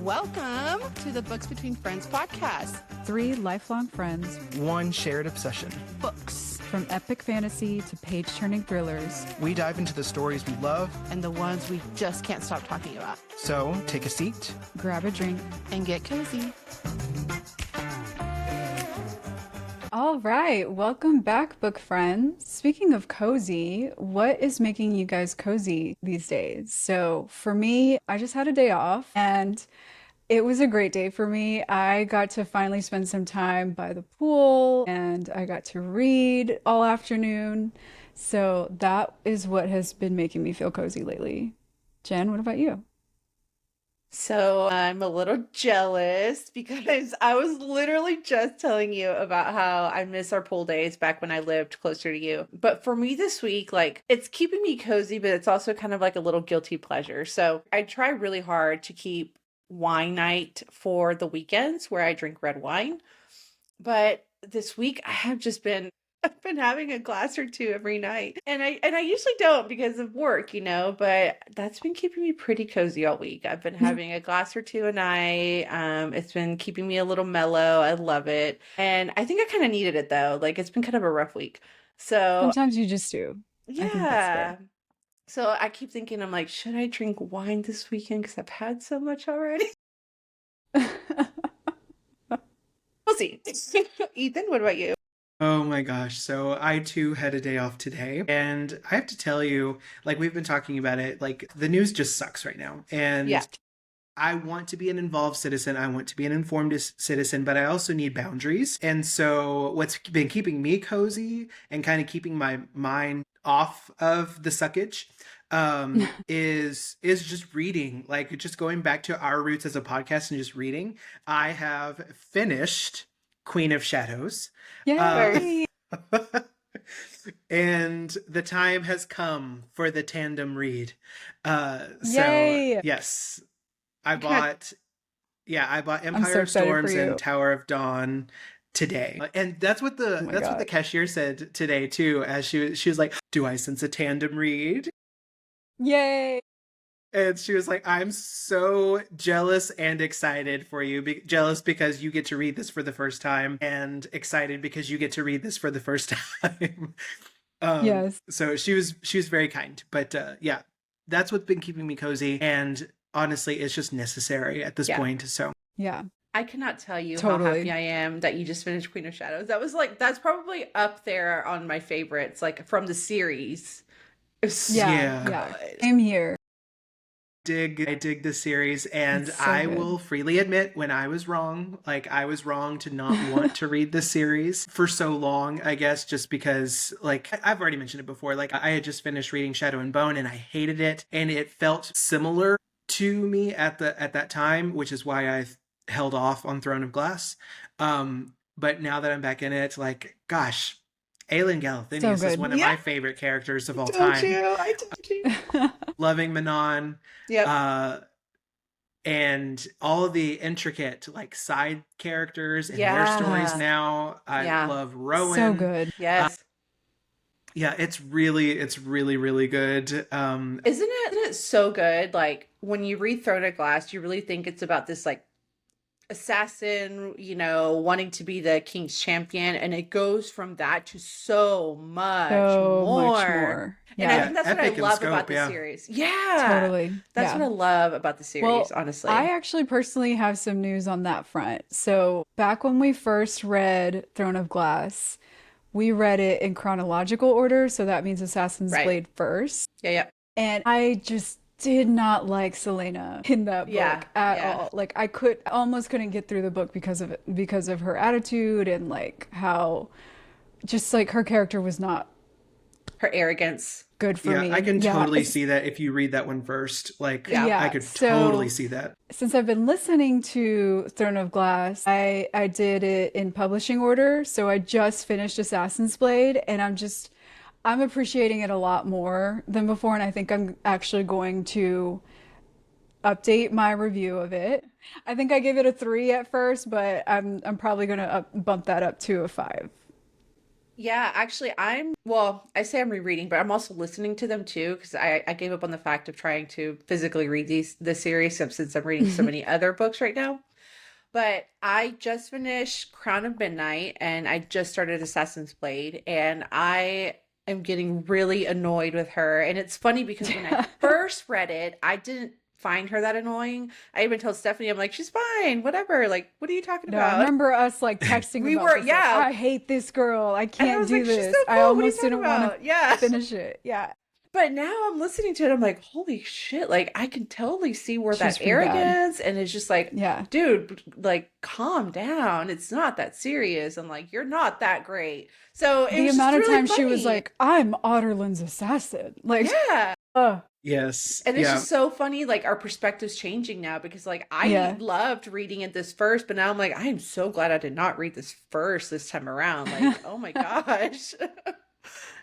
Welcome to the Books Between Friends podcast. 3 lifelong friends, one shared obsession. Books. from epic fantasy to page-turning thrillers. We dive into the stories we love, And the ones we just can't stop talking about. so take a seat. Grab a drink. And get cozy. All right, welcome back, book friends. Speaking of cozy, what is making you guys cozy these days? So for me, I just had a day off and it was a great day for me. I got to finally spend some time by the pool and I got to read all afternoon. So that is what has been making me feel cozy lately. Jen, what about you? So I'm a little jealous because I was literally just telling you about how I miss our pool days back when I lived closer to you. But for me this week, like it's keeping me cozy, but it's also kind of like a little guilty pleasure. So I try really hard to keep wine night for the weekends where I drink red wine. But this week I have just been I've been having a glass or two every night. And I usually don't because of work, but that's been keeping me pretty cozy all week. I've been having a glass or two a night. It's been keeping me a little mellow. I love it. And I think I kind of needed it though. Like it's been kind of a rough week. So Sometimes you just do. I think that's yeah. fair. So I keep thinking, I'm like, should I drink wine this weekend? Because I've had so much already. We'll see. Ethan, what about you? Oh my gosh. So I too had a day off today. And I have to tell you, like we've been talking about it, like the news just sucks right now. And Yeah. I want to be an involved citizen. I want to be an informed citizen, but I also need boundaries. And so what's been keeping me cozy and kind of keeping my mind off of the suckage is just reading, like just going back to our roots as a podcast and just reading. I have finished Queen of Shadows. Yay! And the time has come for the tandem read. Yay! Yes, I Okay. bought I'm so Empire of excited for Storms you. and Tower of Dawn today. And that's what Oh my what the God. cashier said today too, as she was like, "Do I sense a tandem read?" Yay! And she was like, "I'm so jealous and excited for you. Jealous because you get to read this for the first time, and excited because you get to read this for the first time." Yes. So she was very kind. But yeah, that's what's been keeping me cozy. And honestly, it's just necessary at this Yeah. point. So Yeah, I cannot tell you how totally. happy I am that you just finished Queen of Shadows. That's probably up there on my favorites, like from the series. It's Yeah, yeah. yeah. good. Same here. I dig the series, and It's so I good. will freely admit when I was wrong. Like I was wrong to not want to read the series for so long, I guess, just because like I've already mentioned it before. Like I had just finished reading Shadow and Bone and I hated it, and it felt similar to me at that time, which is why I held off on Throne of Glass. But now that I'm back in it, like gosh, Aelin So Galathinius is good. one of Yeah. my favorite characters of all Told time. you. I told you. Loving Manon. Yep. And all of the intricate like side characters and their stories Yeah. now. I Yeah. love Rowan. So good. Yes. Yeah, it's really really good. Isn't it so good? Like when you read Throne of Glass, you really think it's about this like assassin, wanting to be the king's champion, and it goes from that to so much So more. much more. And I Yeah, think that's what I epic in love scope, about the yeah. series. Yeah. totally. That's Yeah. what I love about the Well, series, honestly. I actually personally have some news on that front. So, back when we first read Throne of Glass, we read it in chronological order. So that means Assassin's Right. Blade first. Yeah. And I just did not like Selena in that Yeah, book at yeah. all. Like I almost couldn't get through the book because of her attitude and like how just like her character was not Her arrogance. good for Yeah, me. I can Yeah, totally it's- see that if you read that one first. Like Yeah. Yeah, I could so- totally see that. Since I've been listening to Throne of Glass, I did it in publishing order. So I just finished Assassin's Blade and I'm appreciating it a lot more than before, and I think I'm actually going to update my review of it. I think I gave it a 3 at first, but I'm probably gonna bump that up to a 5. Yeah, actually, I say I'm rereading, but I'm also listening to them too, because I gave up on the fact of trying to physically read this series since I'm reading so many other books right now. But I just finished Crown of Midnight and I just started Assassin's Blade, and I am getting really annoyed with her. And it's funny because when I first read it, I didn't find her that annoying. I even told Stephanie, I'm like, she's fine, whatever. Like, what are you talking No, I about? remember us like texting We about were, this. Like, yeah. I hate this girl. I And I can't was do like, she's this. so I cool. What are you almost talking didn't want about? to Yeah. finish it. Yeah. But now I'm listening to it. I'm like, holy shit. Like, I can totally see where She's that pretty bad. arrogance and it's just like, Yeah. dude, like, calm down. It's not that serious. And like, you're not that great. So it The was amount just of really time she was funny. like, I'm Otterland's assassin. Like, Yeah. Yes. And it's Yeah. just so funny, like our perspective's changing now because like I Yeah. loved reading it this first, but now I'm like, I am so glad I did not read this first this time around. Like, oh my gosh.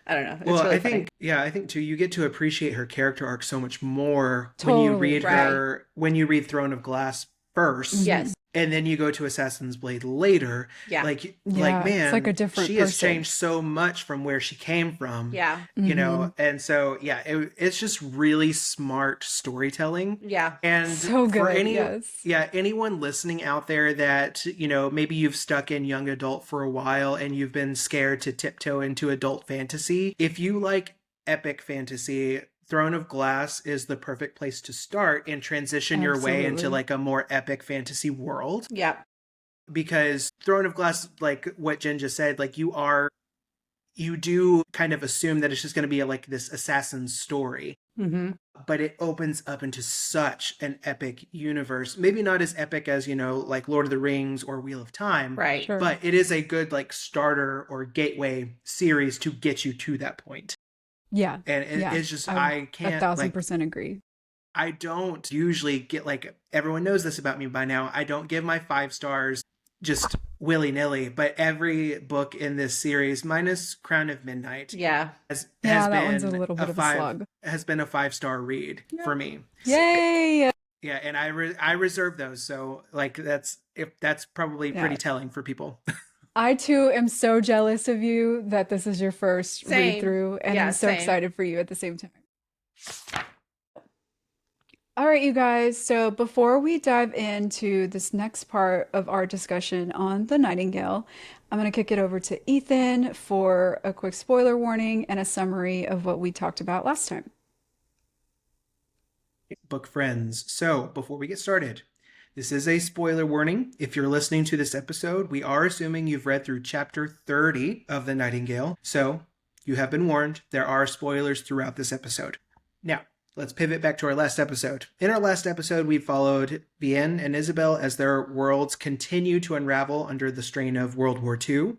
I don't know. It's Well, really I funny. think, yeah, I think too, you get to appreciate her character arc so much more when you Totally. read Right. her, when you read Throne of Glass first, Yes. and then you go to Assassin's Blade later. Yeah. Like, Yeah, man, it's like a different she has person. changed so much from where she came from. Yeah. You know, and so, yeah, it's just really smart storytelling. Yeah. And So for good, any, yes. yeah, anyone listening out there that, you know, maybe you've stuck in young adult for a while and you've been scared to tiptoe into adult fantasy, if you like epic fantasy, Throne of Glass is the perfect place to start and transition your way into Absolutely. like a more epic fantasy world. Yeah. Because Throne of Glass, like what Jen just said, like you do kind of assume that it's just going to be like this assassin story, Mm-hmm. but it opens up into such an epic universe. Maybe not as epic as, you know, like Lord of the Rings or Wheel of Time, Right. Sure. but it is a good like starter or gateway series to get you to that point. Yeah. And Yeah. it's just, I I can't 1000% agree. I don't usually get like, everyone knows this about me by now. I don't give my 5 stars just willy-nilly, but every book in this series, minus Crown of Midnight, Yeah. has Yeah, that been one's a little bit of a slug. has been a 5-star read for me. Yay! Yeah, and I reserve those, so like that's probably Yeah. pretty telling for people. I too am so jealous of you that this is your first Same. read through, and Yeah, I'm so same. excited for you at the same time. All right, you guys. So before we dive into this next part of our discussion on the Nightingale, I'm going to kick it over to Ethan for a quick spoiler warning and a summary of what we talked about last time. Book friends. So before we get started, this is a spoiler warning. If you're listening to this episode, we are assuming you've read through chapter 30 of The Nightingale. So you have been warned. There are spoilers throughout this episode. Now, let's pivot back to our last episode. In our last episode, we followed Vianne and Isabelle as their worlds continue to unravel under the strain of World War II.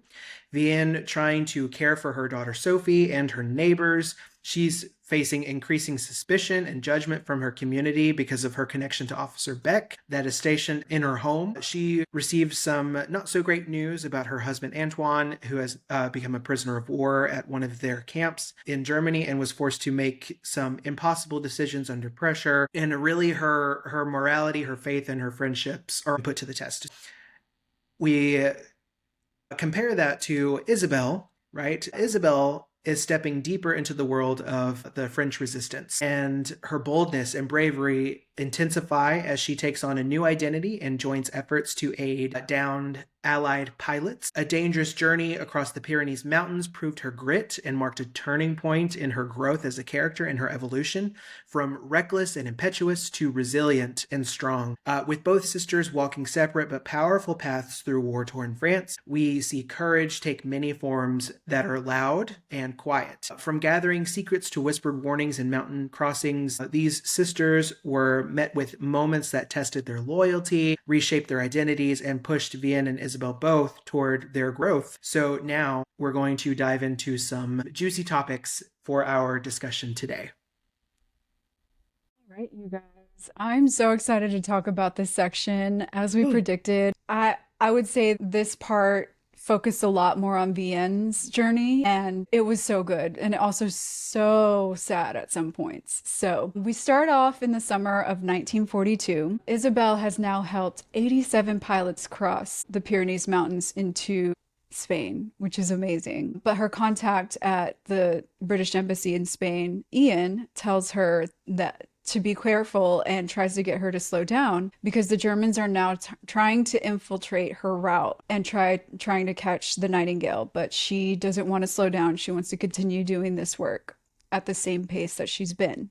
Vianne trying to care for her daughter Sophie and her neighbors. She's facing increasing suspicion and judgment from her community because of her connection to Officer Beck that is stationed in her home. She received some not so great news about her husband Antoine, who has become a prisoner of war at one of their camps in Germany and was forced to make some impossible decisions under pressure. And really her morality, her faith, and her friendships are put to the test. We compare that to Isabelle, right? Isabelle is stepping deeper into the world of the French resistance, and her boldness and bravery intensify as she takes on a new identity and joins efforts to aid downed Allied pilots. A dangerous journey across the Pyrenees Mountains proved her grit and marked a turning point in her growth as a character and her evolution from reckless and impetuous to resilient and strong. With both sisters walking separate but powerful paths through war-torn France, we see courage take many forms that are loud and quiet. From gathering secrets to whispered warnings in mountain crossings, these sisters were met with moments that tested their loyalty, reshaped their identities, and pushed Vianne and Isabelle both toward their growth. So now we're going to dive into some juicy topics for our discussion today. All right, you guys. I'm so excited to talk about this section. As we predicted, I would say this part focused a lot more on Vianne's journey, and it was so good and also so sad at some points. So we start off in the summer of 1942. Isabelle has now helped 87 pilots cross the Pyrenees Mountains into Spain, which is amazing. But her contact at the British Embassy in Spain, Ian, tells her that to be careful and tries to get her to slow down because the Germans are now trying to infiltrate her route and trying to catch the Nightingale, but she doesn't want to slow down. She wants to continue doing this work at the same pace that she's been.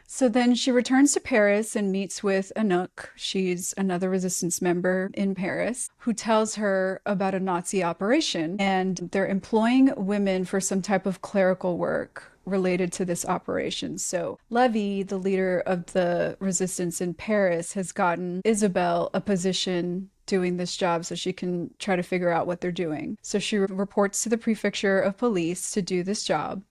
So then she returns to Paris and meets with Anouk. She's another resistance member in Paris who tells her about a Nazi operation, and they're employing women for some type of clerical work related to this operation. So Levy, the leader of the resistance in Paris, has gotten Isabelle a position doing this job so she can try to figure out what they're doing. So she reports to the prefecture of police to do this job.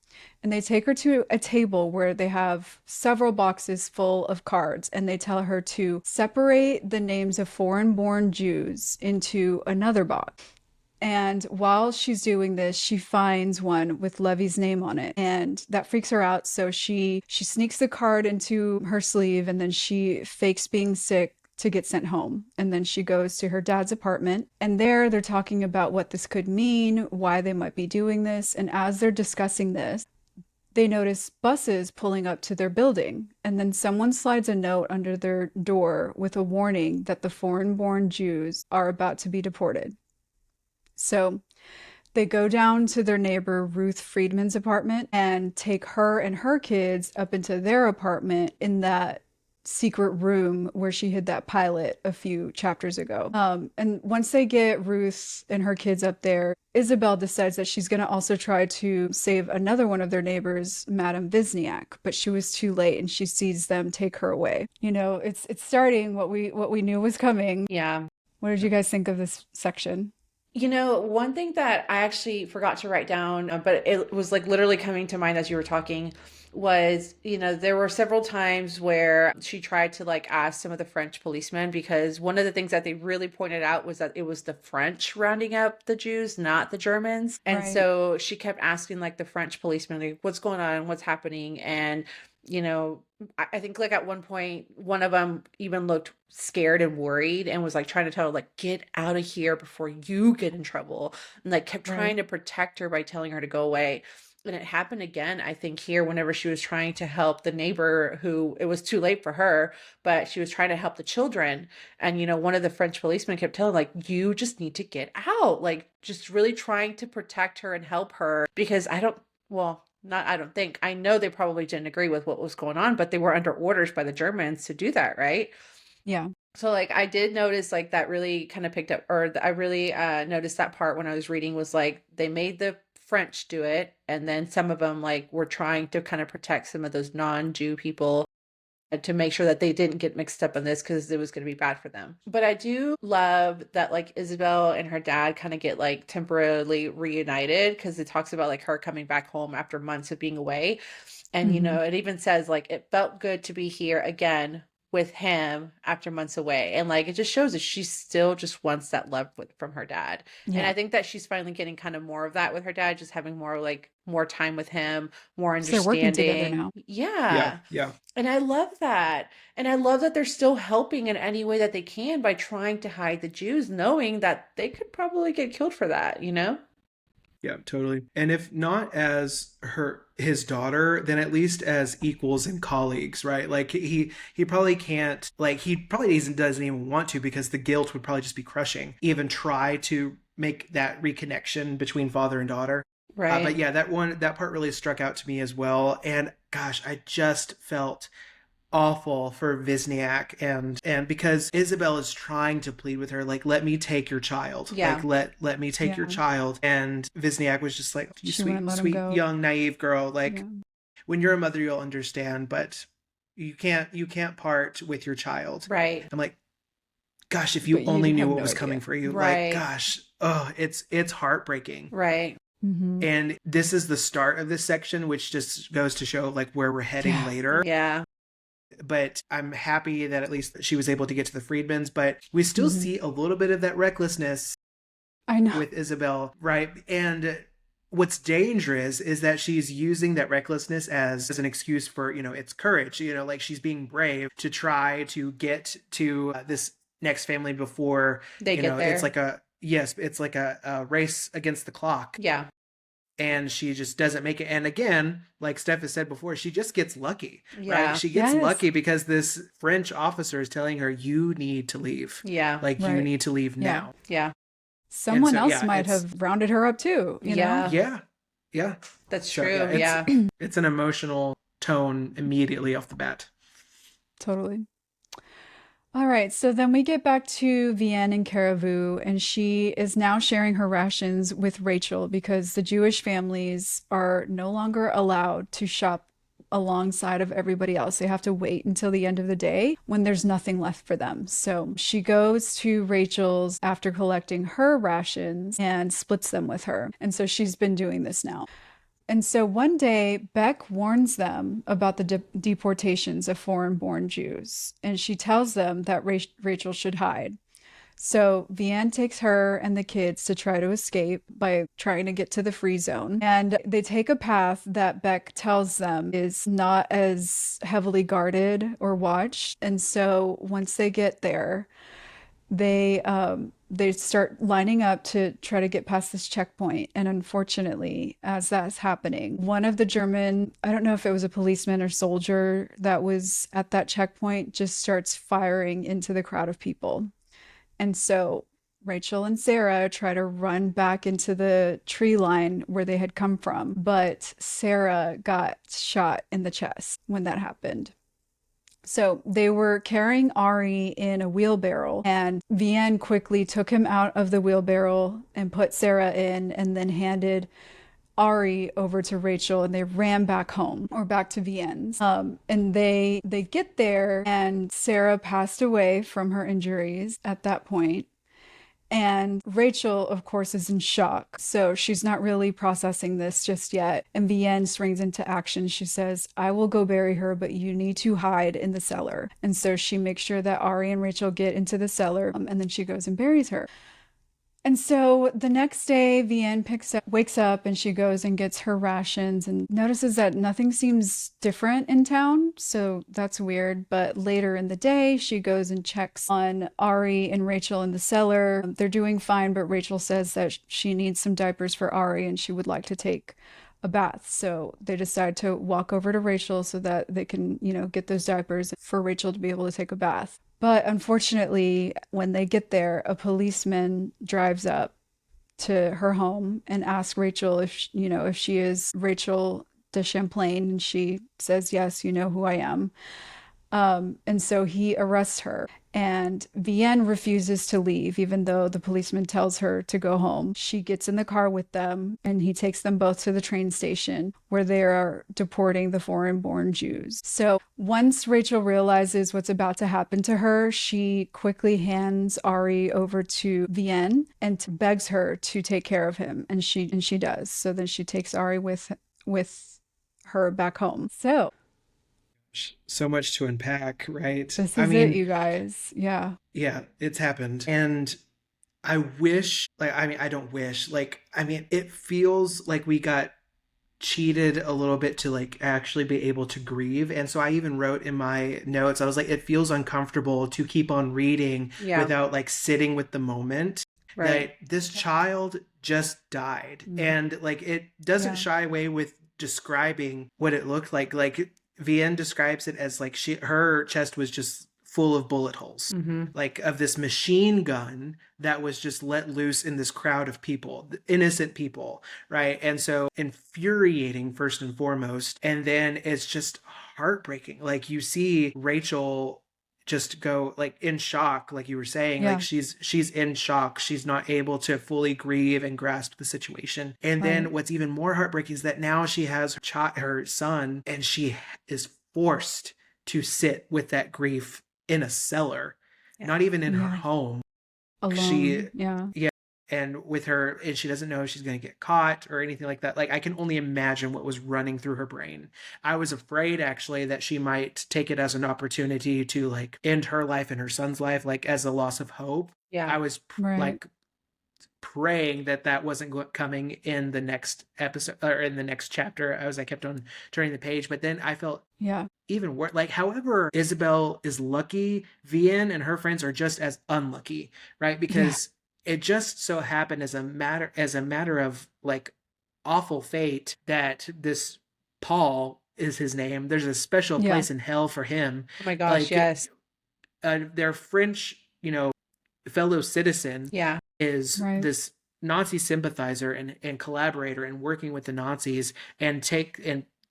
And they take her to a table where they have several boxes full of cards, and they tell her to separate the names of foreign-born Jews into another box. And while she's doing this, she finds one with Levy's name on it, and that freaks her out. So she sneaks the card into her sleeve, and then she fakes being sick to get sent home. And then she goes to her dad's apartment, and there they're talking about what this could mean, why they might be doing this. And as they're discussing this, they notice buses pulling up to their building, and then someone slides a note under their door with a warning that the foreign-born Jews are about to be deported. So they go down to their neighbor Ruth Friedman's apartment and take her and her kids up into their apartment in that secret room where she hid that pilot a few chapters ago. And once they get Ruth and her kids up there, Isabelle decides that she's going to also try to save another one of their neighbors, Madame Wisniak, but she was too late and she sees them take her away. You know, it's starting what we knew was coming. Yeah. What did you guys think of this section? You know, one thing that I actually forgot to write down, but it was like literally coming to mind as you were talking, was, you know, there were several times where she tried to like ask some of the French policemen, because one of the things that they really pointed out was that it was the French rounding up the Jews, not the Germans. And Right. so she kept asking like the French policemen, like, what's going on? What's happening? And, you know, I think like at one point, one of them even looked scared and worried and was like trying to tell her, like, get out of here before you get in trouble. And like kept Right. trying to protect her by telling her to go away. And it happened again, I think, here whenever she was trying to help the neighbor who, it was too late for her, but she was trying to help the children. And, you know, one of the French policemen kept telling, like, you just need to get out. Like, just really trying to protect her and help her, because I know they probably didn't agree with what was going on, but they were under orders by the Germans to do that, right? Yeah. So like I did notice like that really kind of picked up, or I really noticed that part when I was reading, was like they made the French do it, and then some of them like were trying to kind of protect some of those non-Jew people and to make sure that they didn't get mixed up in this, because it was going to be bad for them. But I do love that like Isabelle and her dad kind of get like temporarily reunited, because it talks about like her coming back home after months of being away. And, you know, it even says like it felt good to be here again with him after months away. And like it just shows that she still just wants that love from her dad. Yeah. And I think that she's finally getting kind of more of that with her dad, just having more time with him, more So they're working together understanding. now. Yeah. Yeah. And I love that. And I love that they're still helping in any way that they can by trying to hide the Jews, knowing that they could probably get killed for that, you know? Yeah, totally. And if not as his daughter, then at least as equals and colleagues, right? Like he probably can't, like he probably doesn't even want to, because the guilt would probably just be crushing. Even try to make that reconnection between father and daughter. Right. But yeah, that part really struck out to me as well. And gosh, I just felt awful for Wisniak, and because Isabelle is trying to plead with her, like, let me take your child. Yeah. Like let me take your Yeah. child. And Wisniak was just like, you She wouldn't let him go. young naive girl. Like Yeah. when you're a mother, you'll understand, but you can't part with your child. Right. I'm like, gosh, if you But you only knew have what no was idea. coming for you. Right. Like, gosh, oh, it's heartbreaking. Right. And this is the start of this section, which just goes to show like where we're heading Yeah. later. Yeah. But I'm happy that at least she was able to get to the Friedmans, but we still see a little bit of that recklessness I know. with Isabelle, right? And what's dangerous is that she's using that recklessness as an excuse for, you know, it's courage, you know, like she's being brave to try to get to this next family before They you get know, there. it's like yes, it's like a race against the clock. Yeah. And she just doesn't make it. And again, like Steph has said before, she just gets lucky, Yeah. right? She gets Yes. lucky because this French officer is telling her, you need to leave. Yeah. Like, you Right. need to leave Yeah. now. Yeah. Someone so, else yeah, might it's- have rounded her up too, you Yeah. know? Yeah. Yeah. That's So, true. yeah, Yeah. it's an emotional tone immediately off the bat. Totally. All right, so then we get back to Vianne and Caribou, and she is now sharing her rations with Rachel because the Jewish families are no longer allowed to shop alongside of everybody else. They have to wait until the end of the day when there's nothing left for them. So she goes to Rachel's after collecting her rations and splits them with her. And so she's been doing this now. And so one day, Beck warns them about the deportations of foreign-born Jews, and she tells them that Rachel should hide. So Vianne takes her and the kids to try to escape by trying to get to the free zone. And they take a path that Beck tells them is not as heavily guarded or watched. And so once they get there, they start lining up to try to get past this checkpoint. And unfortunately, as that's happening, one of the German, I don't know if it was a policeman or soldier that was at that checkpoint, just starts firing into the crowd of people. And so Rachel and Sarah try to run back into the tree line where they had come from, but Sarah got shot in the chest when that happened. So they were carrying Ari in a wheelbarrow, and Vianne quickly took him out of the wheelbarrow and put Sarah in, and then handed Ari over to Rachel, and they ran back home or back to Vianne's. And they get there, and Sarah passed away from her injuries at that point. And Rachel, of course, is in shock. So she's not really processing this just yet. And Vianne springs into action. She says, I will go bury her, but you need to hide in the cellar. And so she makes sure that Ari and Rachel get into the cellar, and then she goes and buries her. And so the next day, Vianne wakes up and she goes and gets her rations and notices that nothing seems different in town. So that's weird. But later in the day, she goes and checks on Ari and Rachel in the cellar. They're doing fine, but Rachel says that she needs some diapers for Ari and she would like to take a bath. So they decide to walk over to Rachel so that they can, get those diapers for Rachel to be able to take a bath. But unfortunately, when they get there, a policeman drives up to her home and asks Rachel if she is Rachel de Champlain, and she says, yes, you know who I am. And so he arrests her, and Vianne refuses to leave, even though the policeman tells her to go home. She gets in the car with them, and he takes them both to the train station where they are deporting the foreign-born Jews. So once Rachel realizes what's about to happen to her, she quickly hands Ari over to Vianne and begs her to take care of him, and she does. So then she takes Ari with her back home. So much to unpack, right? This is it, you guys. Yeah. Yeah, it's happened. And I wish, I don't wish, it feels like we got cheated a little bit to actually be able to grieve. And so I even wrote in my notes, I was like, it feels uncomfortable to keep on reading without sitting with the moment. Right. That this child just died. And it doesn't shy away with describing what it looked like. Vianne describes it as her chest was just full of bullet holes, of this machine gun that was just let loose in this crowd of people, innocent people, right? And so infuriating first and foremost, and then it's just heartbreaking. You see Rachel just go in shock, like you were saying, she's in shock. She's not able to fully grieve and grasp the situation. And then what's even more heartbreaking is that now she has her son, and she is forced to sit with that grief in a cellar, not even in her home. Alone. And with her, and she doesn't know if she's going to get caught or anything like that. I can only imagine what was running through her brain. I was afraid actually that she might take it as an opportunity to end her life and her son's life, as a loss of hope. Yeah. I was praying that wasn't coming in the next episode or in the next chapter as I kept on turning the page. But then I felt even worse. However Isabelle is lucky, Vianne and her friends are just as unlucky, right? Because it just so happened as a matter of like awful fate that this Paul is his name. There's a special Yeah. place in hell for him. Oh my gosh, Like yes. their French, fellow citizen Yeah. is Right. this Nazi sympathizer and collaborator and working with the Nazis and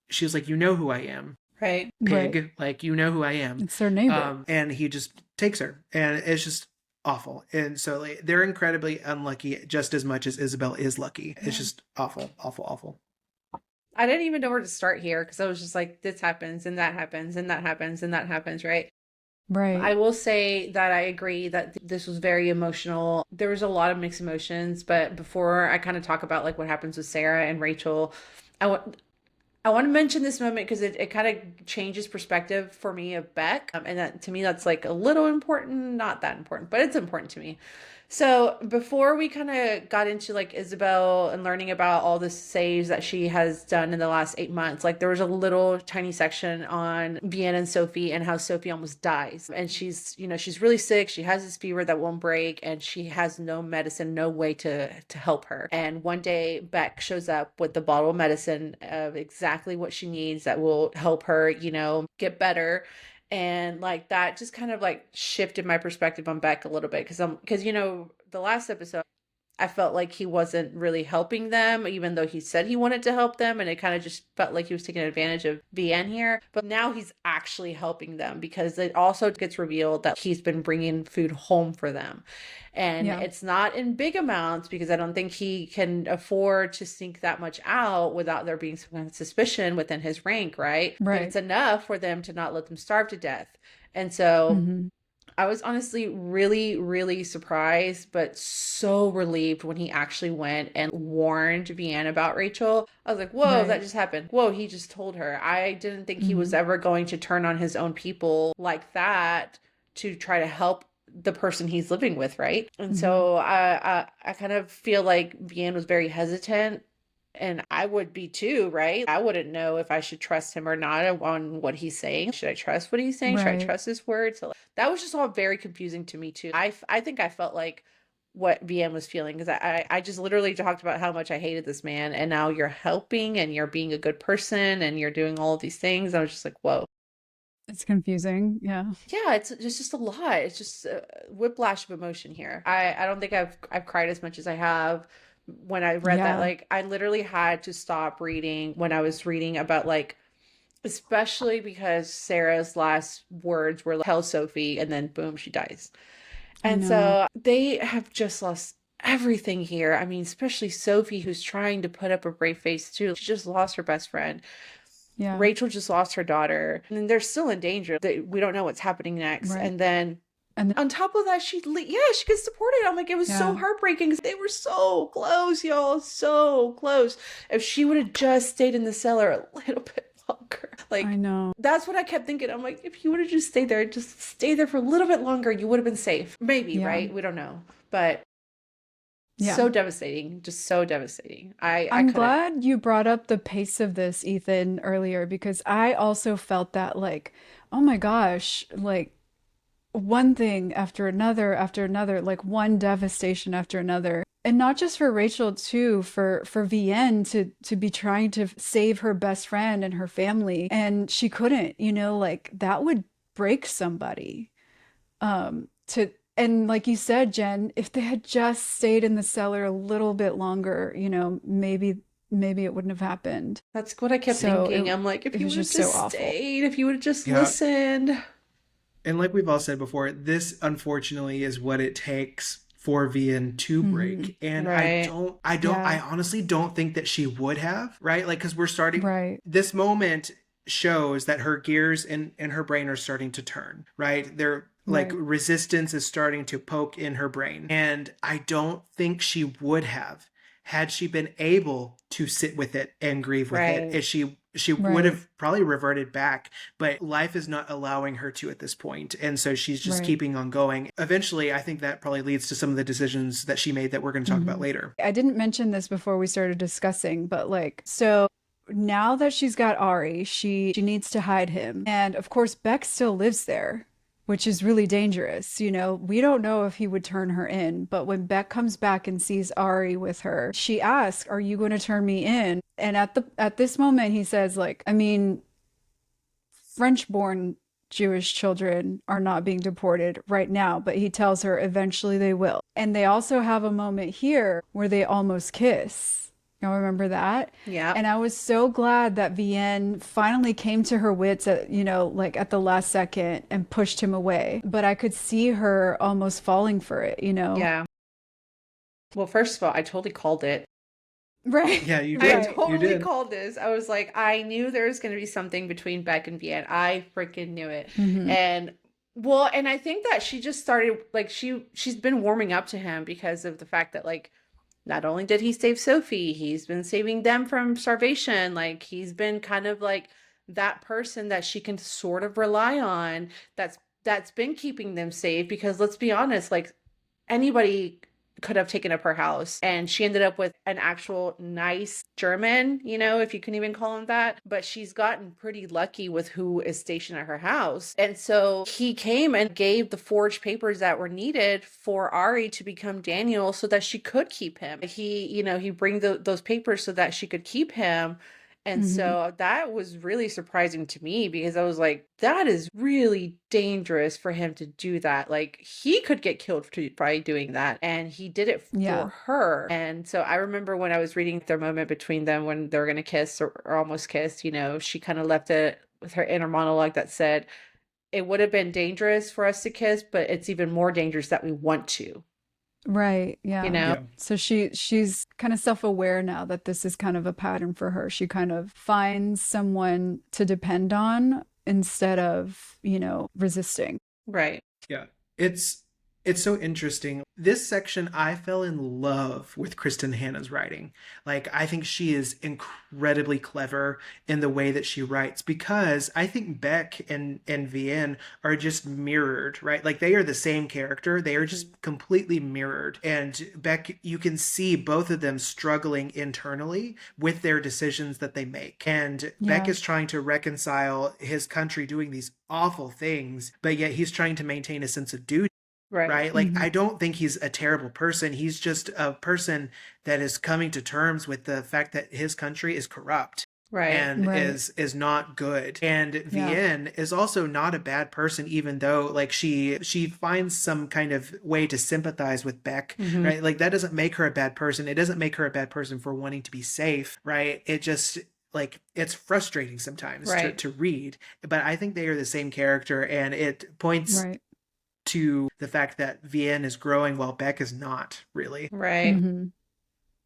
she was like, you know who I am, Right. pig. Right. Like, you know who I am. It's their neighbor. And he just takes her, and it's just awful. And so like, they're incredibly unlucky just as much as Isabel is lucky. It's just awful, awful, awful. I didn't even know where to start here because I was just like, this happens and that happens and that happens and that happens, right? Right. I will say that I agree that this was very emotional. There was a lot of mixed emotions, but before I kind of talk about like what happens with Sarah and Rachel, I want to mention this moment because it kind of changes perspective for me of Beck. And that to me, that's like a little important, not that important, but it's important to me. So before we kind of got into like Isabel and learning about all the saves that she has done in the last 8 months, like there was a little tiny section on Vianne and Sophie and how Sophie almost dies. And she's really sick. She has this fever that won't break and she has no medicine, no way to help her. And one day Beck shows up with the bottle of medicine of exactly what she needs that will help her, get better. And like that just kind of like shifted my perspective on Beck a little bit because the last episode I felt like he wasn't really helping them, even though he said he wanted to help them. And it kind of just felt like he was taking advantage of Vianne here. But now he's actually helping them because it also gets revealed that he's been bringing food home for them. And it's not in big amounts because I don't think he can afford to sink that much out without there being some kind of suspicion within his rank, right? But it's enough for them to not let them starve to death. And so I was honestly really, really surprised, but so relieved when he actually went and warned Vianne about Rachel. I was like, whoa, that just happened. Whoa, he just told her. I didn't think he was ever going to turn on his own people like that to try to help the person he's living with, right? And so I kind of feel like Vianne was very hesitant. And I would be too, right? I wouldn't know if I should trust him or not on what he's saying. Should I trust what he's saying? Should I trust his words? So that was just all very confusing to me too. I think I felt like what Vianne was feeling because I just literally talked about how much I hated this man. And now you're helping and you're being a good person and you're doing all of these things. I was just like, whoa. It's confusing. Yeah. Yeah, it's just a lot. It's just a whiplash of emotion here. I don't think I've cried as much as I have when I read that. Like I literally had to stop reading when I was reading about like, especially because Sarah's last words were like, tell Sophie, and then boom, she dies. And so they have just lost everything here. I mean, especially Sophie, who's trying to put up a brave face too. She just lost her best friend. Yeah. Rachel just lost her daughter, and they're still in danger. We don't know what's happening next. And then on top of that, she gets deported. I'm like, it was so heartbreaking because they were so close, y'all, so close. If she would have just stayed in the cellar a little bit longer, like I know. That's what I kept thinking. I'm like, if you would have just stayed there for a little bit longer, you would have been safe. Maybe, right? We don't know, but. So devastating, just so devastating. I'm glad you brought up the pace of this, Ethan, earlier, because I also felt that like, oh my gosh, like one thing after another, like one devastation after another. And not just for Rachel too, for Vianne to be trying to save her best friend and her family. And she couldn't, like that would break somebody. And like you said, Jen, if they had just stayed in the cellar a little bit longer, maybe it wouldn't have happened. That's what I kept thinking. I'm like, if you would have just stayed, if you would have just listened. And like we've all said before, this unfortunately is what it takes for Vianne to break. And I honestly don't think that she would have, right? Like, because we're starting, this moment shows that her gears in her brain are starting to turn, right? They're like resistance is starting to poke in her brain. And I don't think she would have had she been able to sit with it and grieve with it. If she would have probably reverted back, but life is not allowing her to at this point. And so she's just keeping on going. Eventually, I think that probably leads to some of the decisions that she made that we're going to talk about later. I didn't mention this before we started discussing, but like, so now that she's got Ari, she needs to hide him. And of course, Beck still lives there. which is really dangerous. You know, we don't know if he would turn her in, but when Beck comes back and sees Ari with her, she asks, "Are you going to turn me in?" And at this moment, he says, like, I mean, French-born Jewish children are not being deported right now, but he tells her eventually they will. And they also have a moment here where they almost kiss. Y'all remember that? Yeah. And I was so glad that Vianne finally came to her wits at, you know, like at the last second and pushed him away. But I could see her almost falling for it, you know? Yeah. Well, first of all, I totally called it. Right. Yeah, you I did. totally You did. called this. I was like, I knew there was going to be something between Beck and Vianne. I freaking knew it. Mhm. And well, and I think that she just started like she's been warming up to him because of the fact that like not only did he save Sophie, he's been saving them from starvation. Like he's been kind of like that person that she can sort of rely on that's been keeping them safe because let's be honest, like anybody could have taken up her house and she ended up with an actual nice German, you know, if you can even call him that, but she's gotten pretty lucky with who is stationed at her house. And so he came and gave the forged papers that were needed for Ari to become Daniel so that she could keep him. He bring those papers so that she could keep him. And so that was really surprising to me because I was like, that is really dangerous for him to do that. Like he could get killed by doing that. And he did it for her. And so I remember when I was reading their moment between them when they were going to kiss or almost kiss, you know, she kind of left it with her inner monologue that said, it would have been dangerous for us to kiss, but it's even more dangerous that we want to. Right. Yeah. You know? Yeah. So she's kind of self-aware now that this is kind of a pattern for her. She kind of finds someone to depend on instead of, you know, resisting. Right. Yeah. It's so interesting. This section, I fell in love with Kristin Hannah's writing. Like, I think she is incredibly clever in the way that she writes because I think Beck and Vianne are just mirrored, right? Like, they are the same character. They are just completely mirrored. And Beck, you can see both of them struggling internally with their decisions that they make. And Beck is trying to reconcile his country doing these awful things, but yet he's trying to maintain a sense of duty. Right? Like, I don't think he's a terrible person. He's just a person that is coming to terms with the fact that his country is corrupt. Right. And is not good. And Vianne is also not a bad person, even though like she finds some kind of way to sympathize with Beck, right? Like that doesn't make her a bad person. It doesn't make her a bad person for wanting to be safe, right? It just like it's frustrating sometimes to read. But I think they are the same character, and it points to the fact that Vianne is growing while Beck is not really. Right.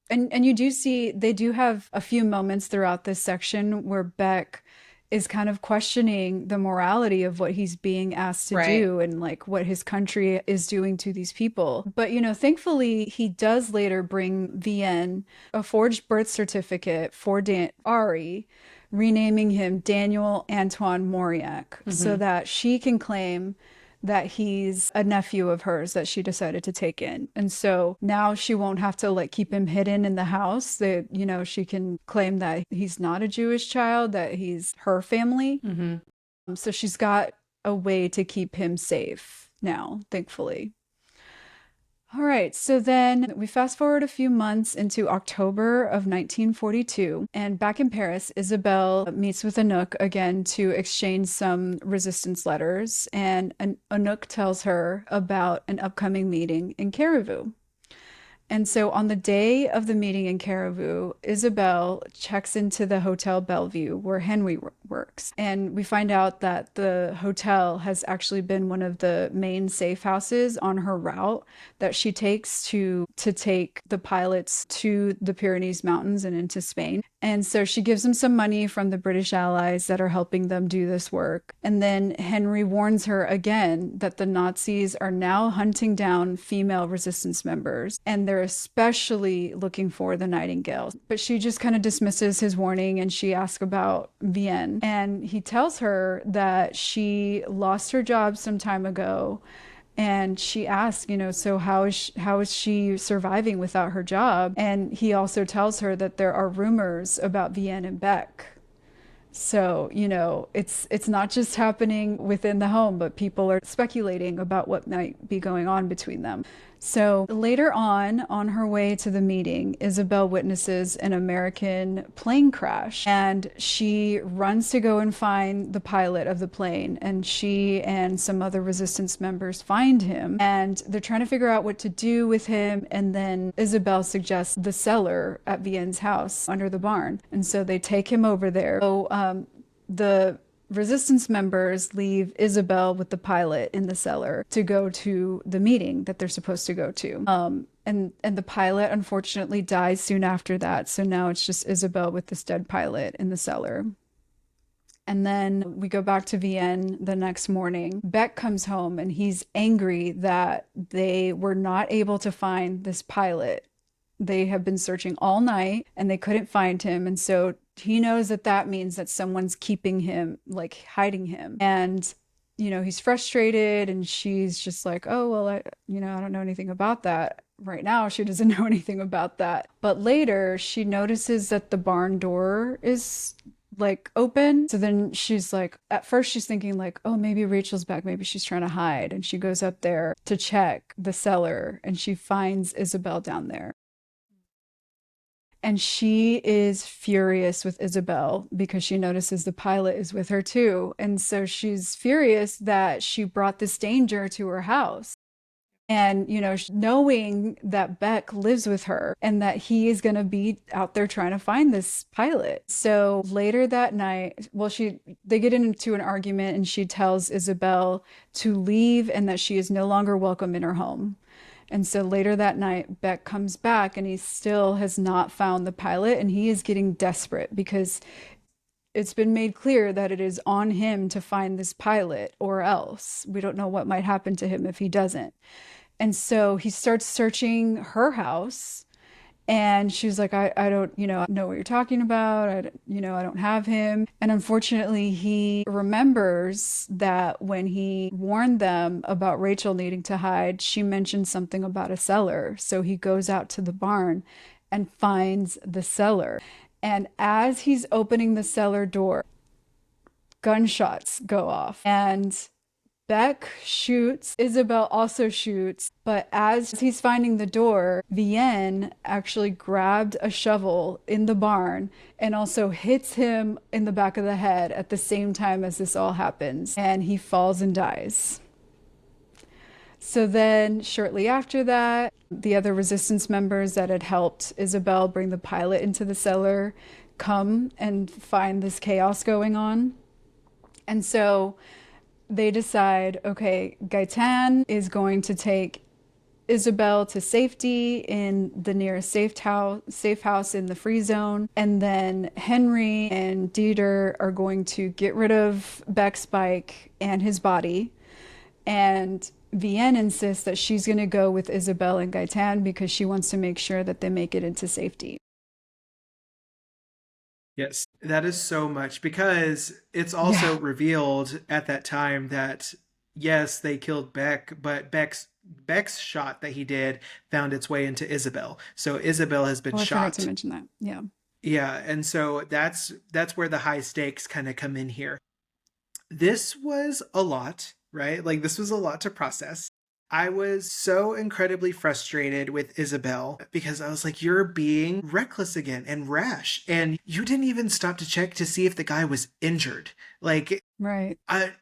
And you do see they do have a few moments throughout this section where Beck is kind of questioning the morality of what he's being asked to do and like what his country is doing to these people. But, you know, thankfully, he does later bring Vianne a forged birth certificate for Ari, renaming him Daniel Antoine Mauriac so that she can claim that he's a nephew of hers that she decided to take in. And so now she won't have to like keep him hidden in the house. That, you know, she can claim that he's not a Jewish child, that he's her family. So she's got a way to keep him safe now, thankfully. All right, so then we fast forward a few months into October of 1942, and back in Paris, Isabelle meets with Anouk again to exchange some resistance letters, and Anouk tells her about an upcoming meeting in Caribou. And so on the day of the meeting in Caribou, Isabelle checks into the Hotel Bellevue where Henry works. And we find out that the hotel has actually been one of the main safe houses on her route that she takes to take the pilots to the Pyrenees Mountains and into Spain. And so she gives them some money from the British allies that are helping them do this work. And then Henry warns her again that the Nazis are now hunting down female resistance members, and they're especially looking for the Nightingale. But she just kind of dismisses his warning, and she asks about Vianne. And he tells her that she lost her job some time ago. And she asks, you know, so how is she surviving without her job? And he also tells her that there are rumors about Vianne and Beck. So, it's not just happening within the home, but people are speculating about what might be going on between them. So later on her way to the meeting, Isabel witnesses an American plane crash and she runs to go and find the pilot of the plane. And she and some other resistance members find him and they're trying to figure out what to do with him. And then Isabel suggests the cellar at Vianne's house under the barn. And so they take him over there. So the resistance members leave Isabel with the pilot in the cellar to go to the meeting that they're supposed to go to. And the pilot unfortunately dies soon after that. So now it's just Isabel with this dead pilot in the cellar. And then we go back to Vianne the next morning. Beck comes home and he's angry that they were not able to find this pilot. They have been searching all night and they couldn't find him. And so he knows that that means that someone's keeping him, like hiding him. And, he's frustrated and she's just like, oh, well, I don't know anything about that. Right now, she doesn't know anything about that. But later she notices that the barn door is like open. So then she's like, at first she's thinking like, oh, maybe Rachel's back. Maybe she's trying to hide. And she goes up there to check the cellar and she finds Isabel down there. And she is furious with Isabel because she notices the pilot is with her too. And so she's furious that she brought this danger to her house. And, knowing that Beck lives with her and that he is going to be out there trying to find this pilot. So later that night, they get into an argument and she tells Isabel to leave and that she is no longer welcome in her home. And so later that night, Beck comes back and he still has not found the pilot and he is getting desperate because it's been made clear that it is on him to find this pilot or else. We don't know what might happen to him if he doesn't. And so he starts searching her house and she's like, I don't, know what you're talking about. I don't have him. And unfortunately, he remembers that when he warned them about Rachel needing to hide, she mentioned something about a cellar. So he goes out to the barn and finds the cellar. And as he's opening the cellar door, gunshots go off and Beck shoots, Isabel also shoots, but as he's finding the door, Vianne actually grabbed a shovel in the barn and also hits him in the back of the head at the same time as this all happens, and he falls and dies. So then shortly after that, the other resistance members that had helped Isabel bring the pilot into the cellar come and find this chaos going on. And so they decide, okay, Gaetan is going to take Isabel to safety in the nearest safe house in the free zone. And then Henry and Dieter are going to get rid of Beck's bike and his body. And Vianne insists that she's going to go with Isabel and Gaetan because she wants to make sure that they make it into safety. Yes, that is so much because it's also revealed at that time that, yes, they killed Beck, but Beck's shot that he did found its way into Isabel. So Isabel has been shot. I forgot to mention that. Yeah. Yeah, and so that's where the high stakes kind of come in here. This was a lot, right? Like this was a lot to process. I was so incredibly frustrated with Isabel because I was like, you're being reckless again and rash. And you didn't even stop to check to see if the guy was injured. Like, right.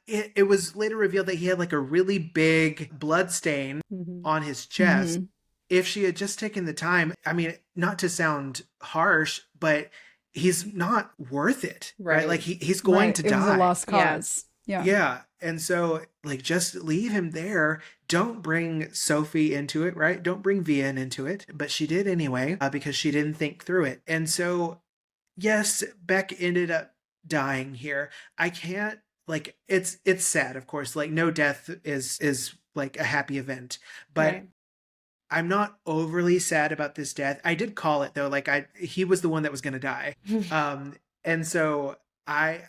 It was later revealed that he had like a really big blood stain on his chest. If she had just taken the time, I mean, not to sound harsh, but he's not worth it, right? Like he's going to die. It was a lost cause. Yeah. Yeah. And so like, just leave him there. Don't bring Sophie into it, right? Don't bring Vianne into it. But she did anyway, because she didn't think through it. And so, yes, Beck ended up dying here. I can't, like, it's sad, of course. Like, no death is like a happy event. But right. I'm not overly sad about this death. I did call it though. Like he was the one that was going to die. And so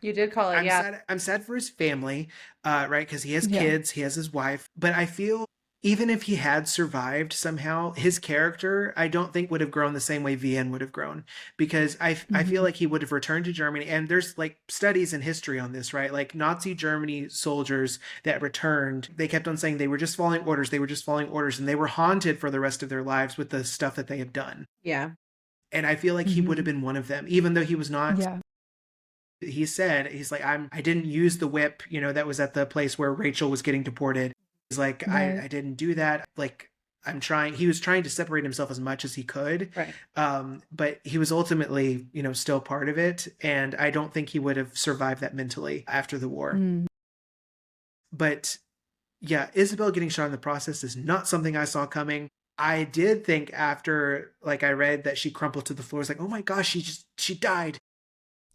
you did call it, yeah. I'm sad for his family, right? Because he has kids, he has his wife. But I feel even if he had survived somehow, his character, I don't think would have grown the same way Vianne would have grown, because I feel like he would have returned to Germany. And there's like studies in history on this, right? Like Nazi Germany soldiers that returned, they kept on saying they were just following orders. They were just following orders, and they were haunted for the rest of their lives with the stuff that they have done. Yeah. And I feel like he would have been one of them, even though he was not. Yeah. He said, he's like, I didn't use the whip, that was at the place where Rachel was getting deported. He's like, Right. I didn't do that. Like, he was trying to separate himself as much as he could. Right. But he was ultimately, still part of it. And I don't think he would have survived that mentally after the war. Mm. But yeah, Isabelle getting shot in the process is not something I saw coming. I did think after, like, I read that she crumpled to the floor, it's like, oh my gosh, she died.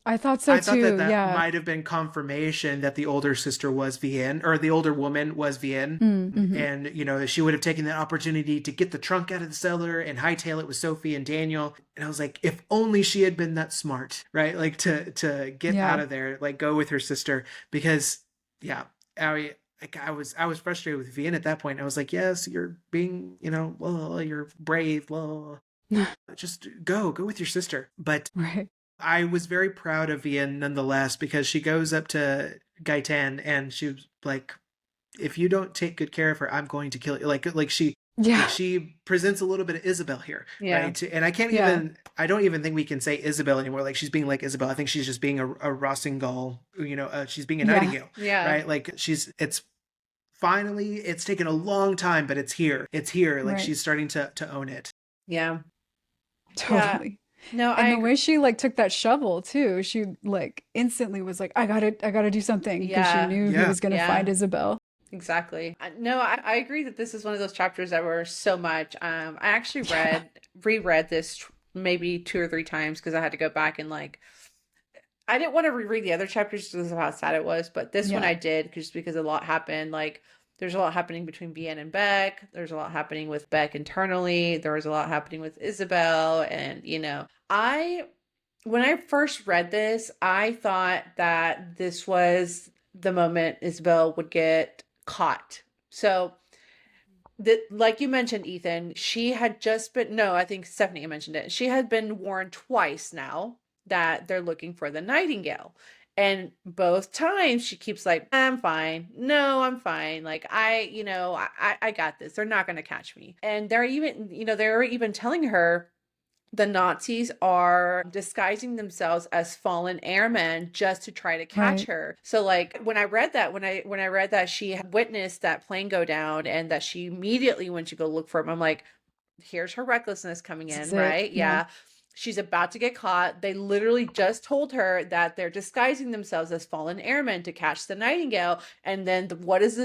I thought so I thought too. that Yeah. might have been confirmation that the older sister was Vianne, or the older woman was Vianne. Mm-hmm. And, she would have taken that opportunity to get the trunk out of the cellar and hightail it with Sophie and Daniel. And I was like, if only she had been that smart, right? Like to get Yeah. out of there, like go with her sister. Because, yeah, I was frustrated with Vianne at that point. I was like, yes, you're being, well, you're brave. Well, just go with your sister. But Right. I was very proud of Vianne nonetheless, because she goes up to Gaetan and she was like, if you don't take good care of her, I'm going to kill you. Like she presents a little bit of Isabelle here. Yeah. Right. And I don't even think we can say Isabelle anymore. Like she's being like Isabelle. I think she's just being a Rossignol, she's being a Nightingale. Yeah. Right. Like it's taken a long time, but it's here. Like Right. she's starting to own it. Yeah. Totally. No, And the way she like took that shovel too, she like instantly was like, I gotta do something, because Yeah. she knew he Yeah. was gonna Yeah. find Isabelle. Exactly. No, I agree that this is one of those chapters that were so much. I actually reread this maybe 2 or 3 times, because I had to go back and like, I didn't want to reread the other chapters because of how sad it was, but this one Yeah. I did, just because a lot happened. Like there's a lot happening between Vianne and Beck. There's a lot happening with Beck internally. There was a lot happening with Isabelle, and when I first read this, I thought that this was the moment Isabelle would get caught. So like you mentioned, Ethan, she had just been, no, I think Stephanie mentioned it. She had been warned twice now that they're looking for the Nightingale. And both times she keeps like, I'm fine. No, I'm fine. Like I got this. They're not going to catch me. And they're even telling her the Nazis are disguising themselves as fallen airmen just to try to catch Right. her. So like when I read that she had witnessed that plane go down, and that she immediately went to go look for him, I'm like, here's her recklessness coming in, This is it. right? Yeah. Yeah. She's about to get caught. They literally just told her that they're disguising themselves as fallen airmen to catch the Nightingale. And then what does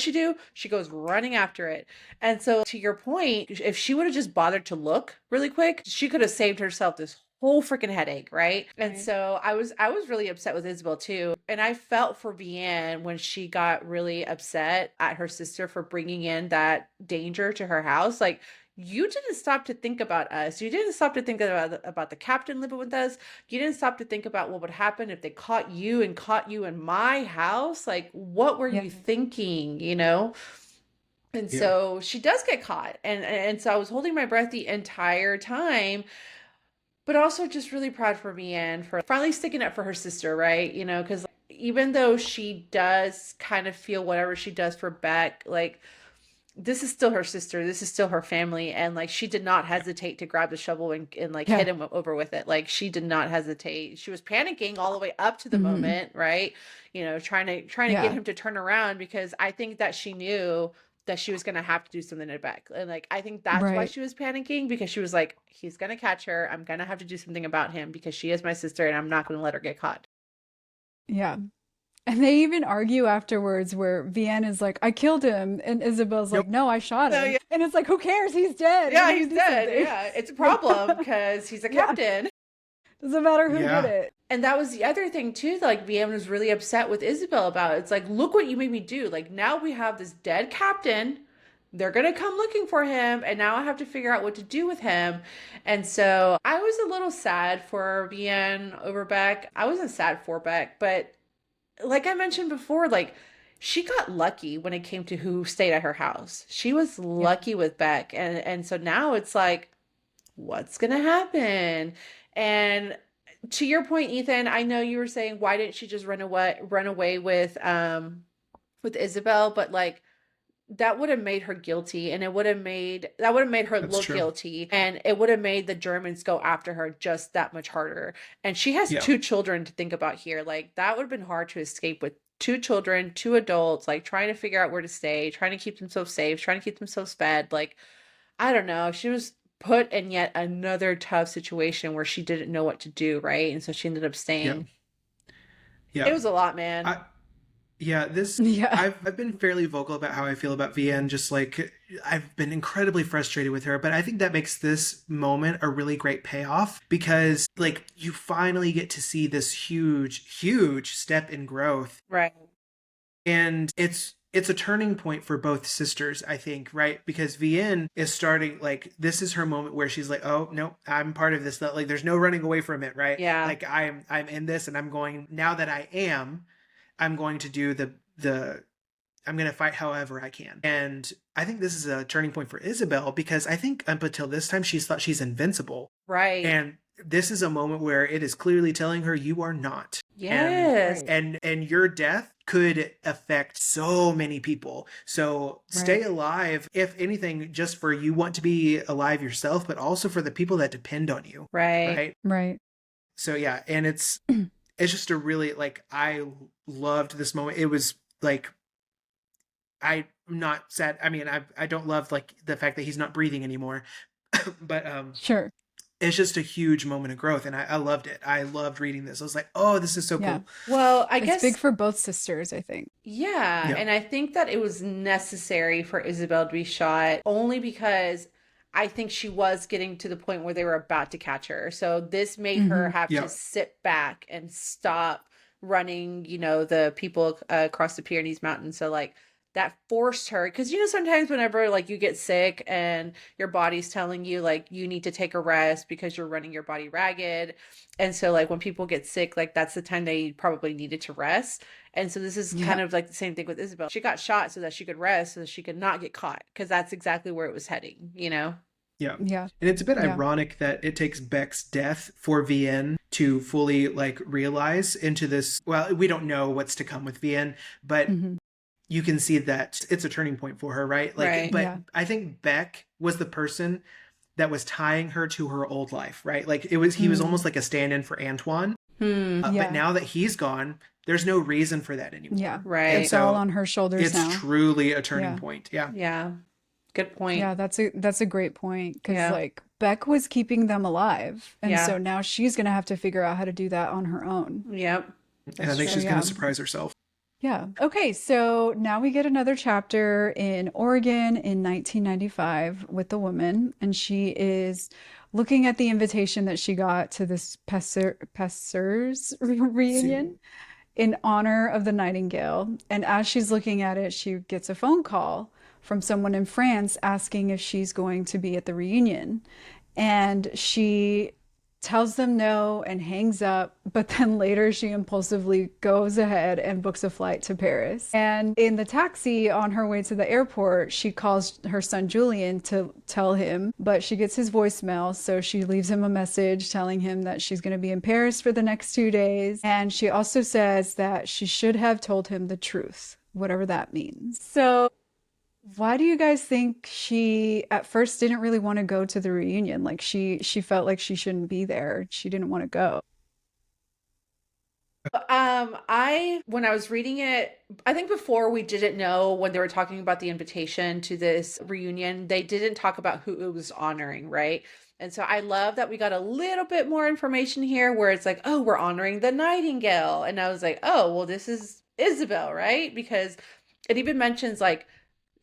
she do? She goes running after it. And so to your point, if she would have just bothered to look really quick, she could have saved herself this whole freaking headache, right? And Right. so I was really upset with Isabelle too. And I felt for Vianne when she got really upset at her sister for bringing in that danger to her house. Like, you didn't stop to think about us. You didn't stop to think about the captain living with us. You didn't stop to think about what would happen if they caught you in my house. Like, what were Yeah. you thinking, And Yeah. so she does get caught. And so I was holding my breath the entire time, but also just really proud for Vianne for finally sticking up for her sister, right? Because even though she does kind of feel whatever she does for Beck, like, this is still her sister. This is still her family. And like, she did not hesitate to grab the shovel and like Yeah. hit him over with it. Like, she did not hesitate. She was panicking all the way up to the Mhm. moment, right? Trying to Yeah. get him to turn around, because I think that she knew that she was going to have to do something to Beck. And like, I think that's why Right. she was panicking, because she was like, he's going to catch her. I'm going to have to do something about him, because she is my sister and I'm not going to let her get caught. Yeah. And they even argue afterwards where Vianne is like, I killed him. And Isabel's like, no, I shot No, him. yeah. And it's like, who cares? He's dead. Yeah, We need he's to do dead. something. Yeah, it's a problem because he's a Yeah. captain. Doesn't matter who Yeah. did it. And that was the other thing too, like Vianne was really upset with Isabelle about. It's like, look what you made me do. Like, now we have this dead captain. They're going to come looking for him. And now I have to figure out what to do with him. And so I was a little sad for Vianne over Beck. I wasn't sad for Beck, but like I mentioned before, like, she got lucky when it came to who stayed at her house. She was lucky with Beck. And so now it's like, what's gonna happen? And to your point, Ethan, I know you were saying, why didn't she just run away with Isabel? But like, that would have made her guilty, and it would have made her That's look true. guilty, and it would have made the Germans go after her just that much harder. And she has Yeah. 2 children to think about here. Like, that would have been hard to escape with 2 children, 2 adults, like trying to figure out where to stay, trying to keep themselves safe, trying to keep themselves fed. Like, I don't know. She was put in yet another tough situation where she didn't know what to do, right? And so she ended up Yeah. staying. Yeah. It was a lot, man. Yeah. I've been fairly vocal about how I feel about Vianne. Just like, I've been incredibly frustrated with her, but I think that makes this moment a really great payoff, because like, you finally get to see this huge step in growth, Right. and it's a turning point for both sisters, I think, right? Because Vianne is starting, like, this is her moment where she's like, oh no, I'm part of this. Like, there's no running away from it, right? Yeah. Like, I'm in this, and I'm going, now that I'm going to do I'm going to fight however I can. And I think this is a turning point for Isabelle, because I think up until this time, she's thought she's invincible. Right. And this is a moment where it is clearly telling her, you are not. Yes. And your death could affect so many people. So stay alive, if anything, just for you want to be alive yourself, but also for the people that depend on you. Right. Right. So yeah, and it's just a really, like, I loved this moment. It was like, I'm not sad. I mean, I don't love, like, the fact that he's not breathing anymore, but Sure. it's just a huge moment of growth, and I loved it. I loved reading this. I was like, oh, this is so Yeah. cool. Well, I It's guess big for both sisters, I think. yeah, Yeah. and I think that it was necessary for Isabel to be shot, only because I think she was getting to the point where they were about to catch her. So this made her have Yeah. to sit back and stop running, the people across the Pyrenees Mountains. So like, that forced her, because sometimes whenever like you get sick and your body's telling you like you need to take a rest because you're running your body ragged, and so like when people get sick, like that's the time they probably needed to rest. And so this is kind of like the same thing with Isabel. She got shot so that she could rest, so that she could not get caught, because that's exactly where it was heading. Yeah. Yeah. And it's a bit Yeah. ironic that it takes Beck's death for Vianne to fully, like, realize into this. Well, we don't know what's to come with Vianne, but Mhm. you can see that it's a turning point for her, right? Like, Right. but Yeah. I think Beck was the person that was tying her to her old life, right? Like, he was almost like a stand-in for Antoine. Yeah. But now that he's gone, there's no reason for that anymore. Yeah. Right. And It's so all on her shoulders it's now. truly a turning Yeah. point. Yeah. Yeah. Good point. Yeah, that's a great point, because Yeah. like Beck was keeping them alive, and Yeah. so now she's gonna have to figure out how to do that on her own. Yep. And I think true. she's going Yeah. to surprise herself. Yeah. Okay, so now we get another chapter in Oregon in 1995 with the woman, and she is looking at the invitation that she got to this Passeurs reunion in honor of the Nightingale. And as she's looking at it, she gets a phone call from someone in France asking if she's going to be at the reunion. And she tells them no and hangs up, but then later she impulsively goes ahead and books a flight to Paris. And in the taxi on her way to the airport, she calls her son Julian to tell him, but she gets his voicemail, so she leaves him a message telling him that she's going to be in Paris for the next 2 days. And she also says that she should have told him the truth, whatever that means. So why do you guys think she at first didn't really want to go to the reunion? Like she felt like she shouldn't be there. She didn't want to go. When I was reading it, I think before we didn't know, when they were talking about the invitation to this reunion, they didn't talk about who it was honoring, right? And so I love that we got a little bit more information here where it's like, oh, we're honoring the Nightingale. And I was like, oh, well, this is Isabel, right? Because it even mentions like,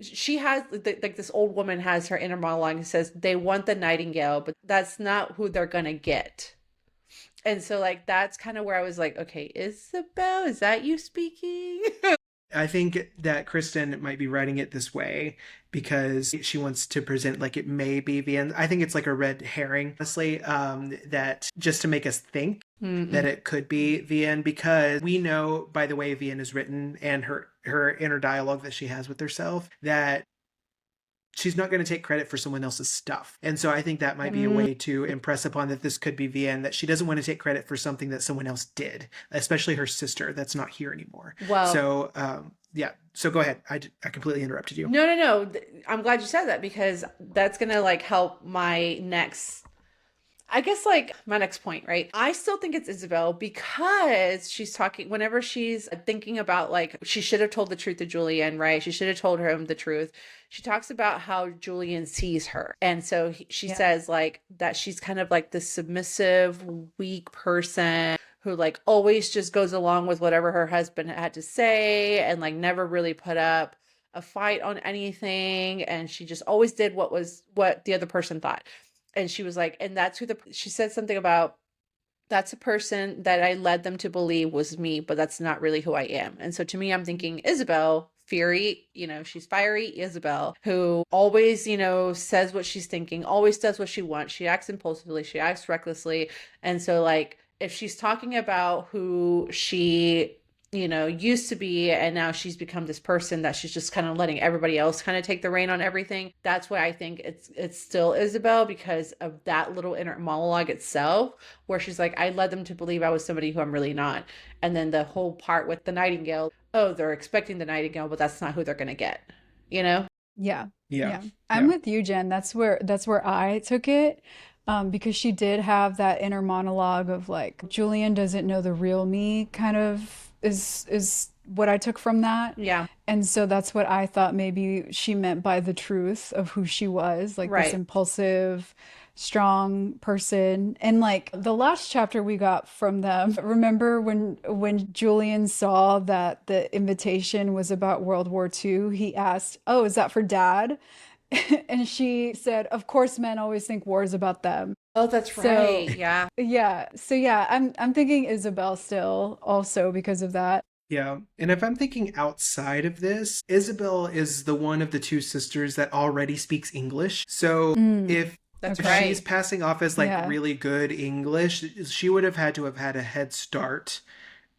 she has like this old woman has her inner monologue and says they want the Nightingale, but that's not who they're gonna get. And so like that's kind of where I was like, okay, Isabel, is that you speaking? I think that Kristin might be writing it this way because she wants to present like it may be Vianne. I think it's like a red herring, honestly, that just to make us think that it could be Vianne, because we know by the way Vianne is written and her inner dialogue that she has with herself, that she's not going to take credit for someone else's stuff. And so I think that might be a way to impress upon that this could be Vianne, that she doesn't want to take credit for something that someone else did, especially her sister that's not here anymore. Well, so yeah, so go ahead. I completely interrupted you. no. I'm glad you said that, because that's going to like help my next, I guess, like my next point, right? I still think it's Isabelle, because she's talking, whenever she's thinking about like, she should have told the truth to Julian, right? She should have told him the truth. She talks about how Julian sees her. And so she says like that she's kind of like this submissive, weak person who like always just goes along with whatever her husband had to say and like never really put up a fight on anything. And she just always did what the other person thought. And she was like, and that's she said something about, that's a person that I led them to believe was me, but that's not really who I am. And so to me, I'm thinking Isabelle, Fury, she's fiery Isabelle, who always, says what she's thinking, always does what she wants. She acts impulsively, she acts recklessly. And so like, if she's talking about who she used to be, and now she's become this person that she's just kind of letting everybody else kind of take the reign on everything. That's why I think it's still Isabelle, because of that little inner monologue itself, where she's like, I led them to believe I was somebody who I'm really not. And then the whole part with the Nightingale, oh, they're expecting the Nightingale, but that's not who they're going to get, Yeah. I'm with you, Jen. That's where I took it. Because she did have that inner monologue of like, Julian doesn't know the real me, kind of is what I took from that. Yeah. And so that's what I thought maybe she meant by the truth of who she was, like this impulsive, strong person. And like the last chapter we got from them, remember when Julian saw that the invitation was about World War II, he asked, "Oh, is that for Dad?" And she said, "Of course, men always think war is about them." Oh, that's right. Yeah. Yeah. So yeah, I'm thinking Isabelle still, also because of that. Yeah. And if I'm thinking outside of this, Isabelle is the one of the two sisters that already speaks English. So if she's passing off as like really good English, she would have had to have had a head start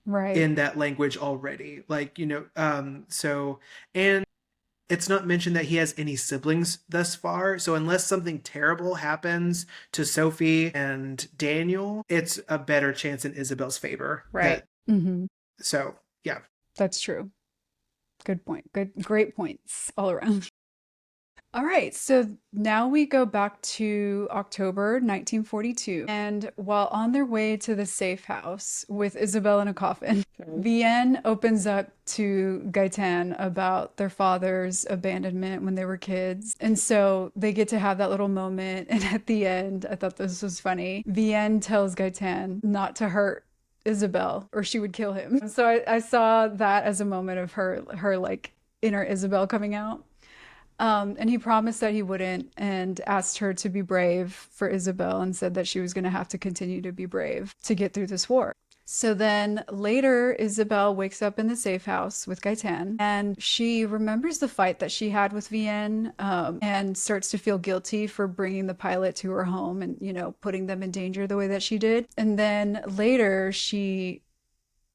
in that language already. Like, so, and it's not mentioned that he has any siblings thus far. So unless something terrible happens to Sophie and Daniel, it's a better chance in Isabelle's favor. Right. So, yeah. That's true. Good point. Great points all around. All right, so now we go back to October 1942, and while on their way to the safe house with Isabelle in a coffin, Vianne opens up to Gaëtan about their father's abandonment when they were kids. And so they get to have that little moment, and at the end, I thought this was funny, Vianne tells Gaëtan not to hurt Isabelle or she would kill him. So I saw that as a moment of her like inner Isabelle coming out. And he promised that he wouldn't, and asked her to be brave for Isabelle, and said that she was going to have to continue to be brave to get through this war. So then later, Isabelle wakes up in the safe house with Gaëtan, and she remembers the fight that she had with Vianne, and starts to feel guilty for bringing the pilot to her home and, putting them in danger the way that she did. And then later, she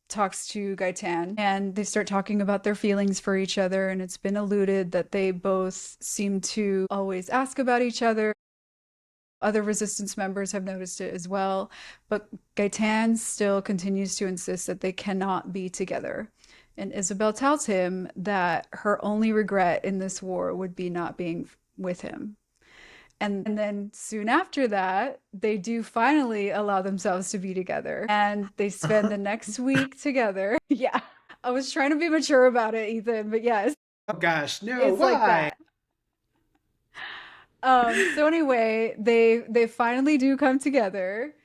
talks to Gaëtan, and they start talking about their feelings for each other, and it's been alluded that they both seem to always ask about each other. Other resistance members have noticed it as well, but Gaëtan still continues to insist that they cannot be together. And Isabelle tells him that her only regret in this war would be not being with him. And then soon after that, they do finally allow themselves to be together. And they spend the next week together. Yeah. I was trying to be mature about it, Ethan, but yes. Oh gosh, no, it's why? Like that. So anyway, they finally do come together.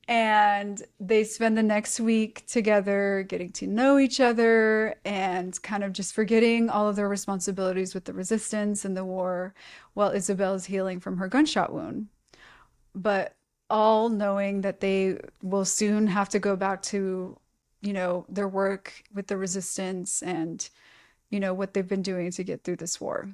And they spend the next week together getting to know each other and kind of just forgetting all of their responsibilities with the resistance and the war while Isabelle is healing from her gunshot wound. But all knowing that they will soon have to go back to, their work with the resistance and, what they've been doing to get through this war.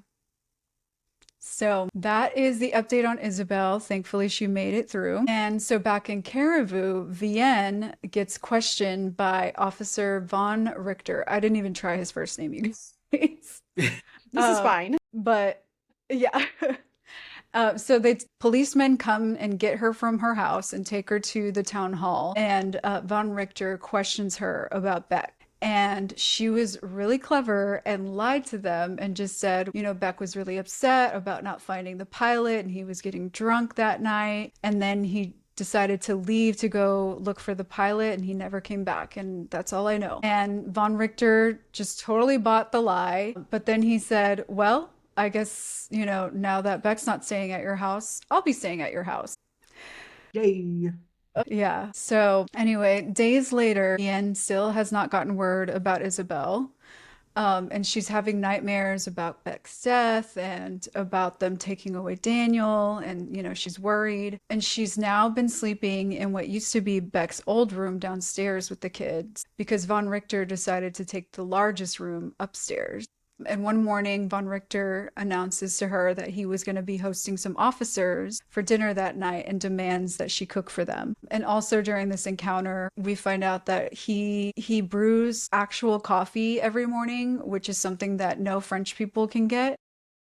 So that is the update on Isabel. Thankfully, she made it through. And so back in Caribou, Vianne gets questioned by Officer Von Richter. I didn't even try his first name, you guys. This is fine. But yeah. So policemen come and get her from her house and take her to the town hall. And Von Richter questions her about Beck. And she was really clever and lied to them and just said, Beck was really upset about not finding the pilot and he was getting drunk that night. And then he decided to leave to go look for the pilot and he never came back. And that's all I know. And Von Richter just totally bought the lie. But then he said, well, I guess, now that Beck's not staying at your house, I'll be staying at your house. Yay. Yeah. So anyway, days later, Ian still has not gotten word about Isabel. And she's having nightmares about Beck's death and about them taking away Daniel. And, she's worried. And she's now been sleeping in what used to be Beck's old room downstairs with the kids because Von Richter decided to take the largest room upstairs. And one morning, Von Richter announces to her that he was going to be hosting some officers for dinner that night and demands that she cook for them. And also during this encounter, we find out that he brews actual coffee every morning, which is something that no French people can get.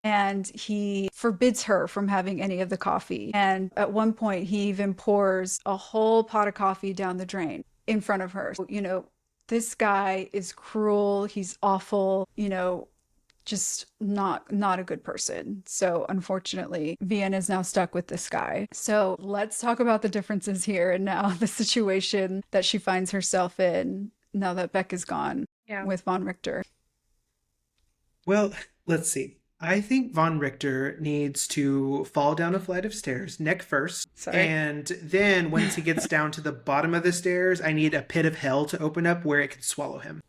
And he forbids her from having any of the coffee. And at one point, he even pours a whole pot of coffee down the drain in front of her. This guy is cruel. He's awful, just not a good person. So unfortunately, Vianne is now stuck with this guy. So let's talk about the differences here and now the situation that she finds herself in now that Beck is gone with Von Richter. Well, let's see. I think Von Richter needs to fall down a flight of stairs, neck first. Sorry. And then once he gets down to the bottom of the stairs, I need a pit of hell to open up where it can swallow him.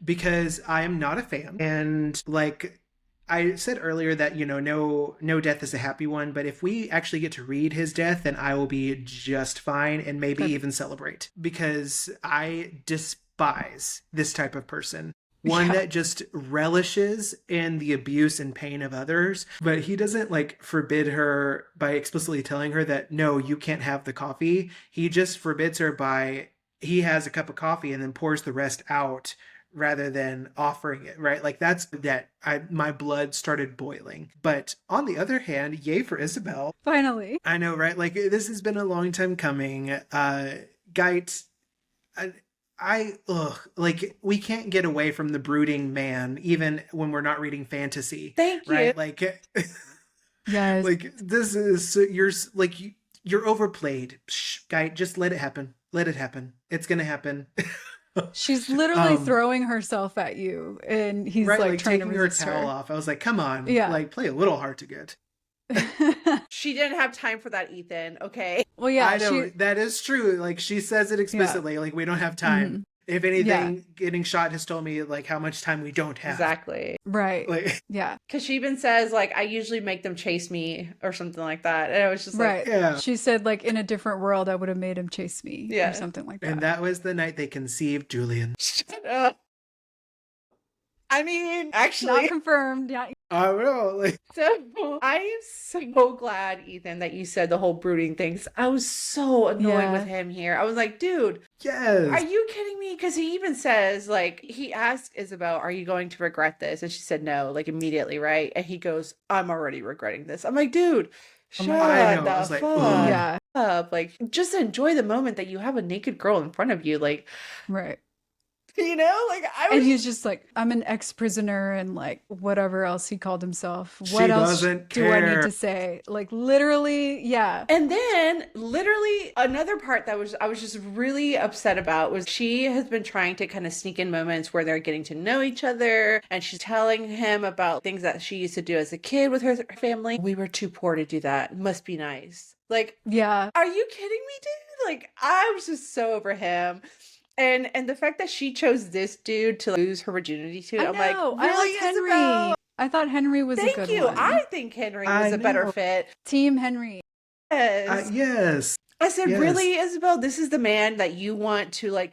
Because I am not a fan. And like I said earlier that, no death is a happy one. But if we actually get to read his death, then I will be just fine and maybe even celebrate. Because I despise this type of person. One that just relishes in the abuse and pain of others. But he doesn't forbid her by explicitly telling her that, no, you can't have the coffee. He just forbids her by, he has a cup of coffee and then pours the rest out rather than offering it, right? My blood started boiling. But on the other hand, yay for Isabel. Finally. I know, right? This has been a long time coming. Geit, we can't get away from the brooding man even when we're not reading fantasy. Thank you. Right? Yes. This is you're overplayed. Shh, guy, just let it happen. Let it happen. It's gonna happen. She's literally throwing herself at you, and he's trying to taking her resist towel her. off. I was like, come on, play a little hard to get. She didn't have time for that, Ethan. Okay. Well, yeah, I know that is true. She says it explicitly. We don't have time. Mm-hmm. If anything, getting shot has told me how much time we don't have. Exactly. Right. Yeah. Because she even says I usually make them chase me or something like that. And I was just right. Yeah. She said in a different world, I would have made him chase me. Yeah. Or something like that. And that was the night they conceived Julian. Shut up. I mean, actually, not confirmed. Yeah. I know. So I am so glad, Ethan, that you said the whole brooding thing. I was so annoyed with him here. I was like, dude, yes. Are you kidding me? Because he even says, he asked Isabel, are you going to regret this? And she said no, immediately, right? And he goes, I'm already regretting this. I'm like, dude, shut the fuck up. Just enjoy the moment that you have a naked girl in front of you. Right. I was... And he's just I'm an ex-prisoner and whatever else he called himself. What else do I need to say? Literally, yeah. And then literally another part that I was just really upset about was she has been trying to kind of sneak in moments where they're getting to know each other, and she's telling him about things that she used to do as a kid with her family. We were too poor to do that. Must be nice. Yeah. Are you kidding me, dude? I was just so over him. And the fact that she chose this dude to lose her virginity to, I'm like, really, I like Henry. Isabel? I thought Henry was a good one. Thank you. I think Henry was a better fit. Team Henry. Yes. Yes. I said, really, Isabel? This is the man that you want to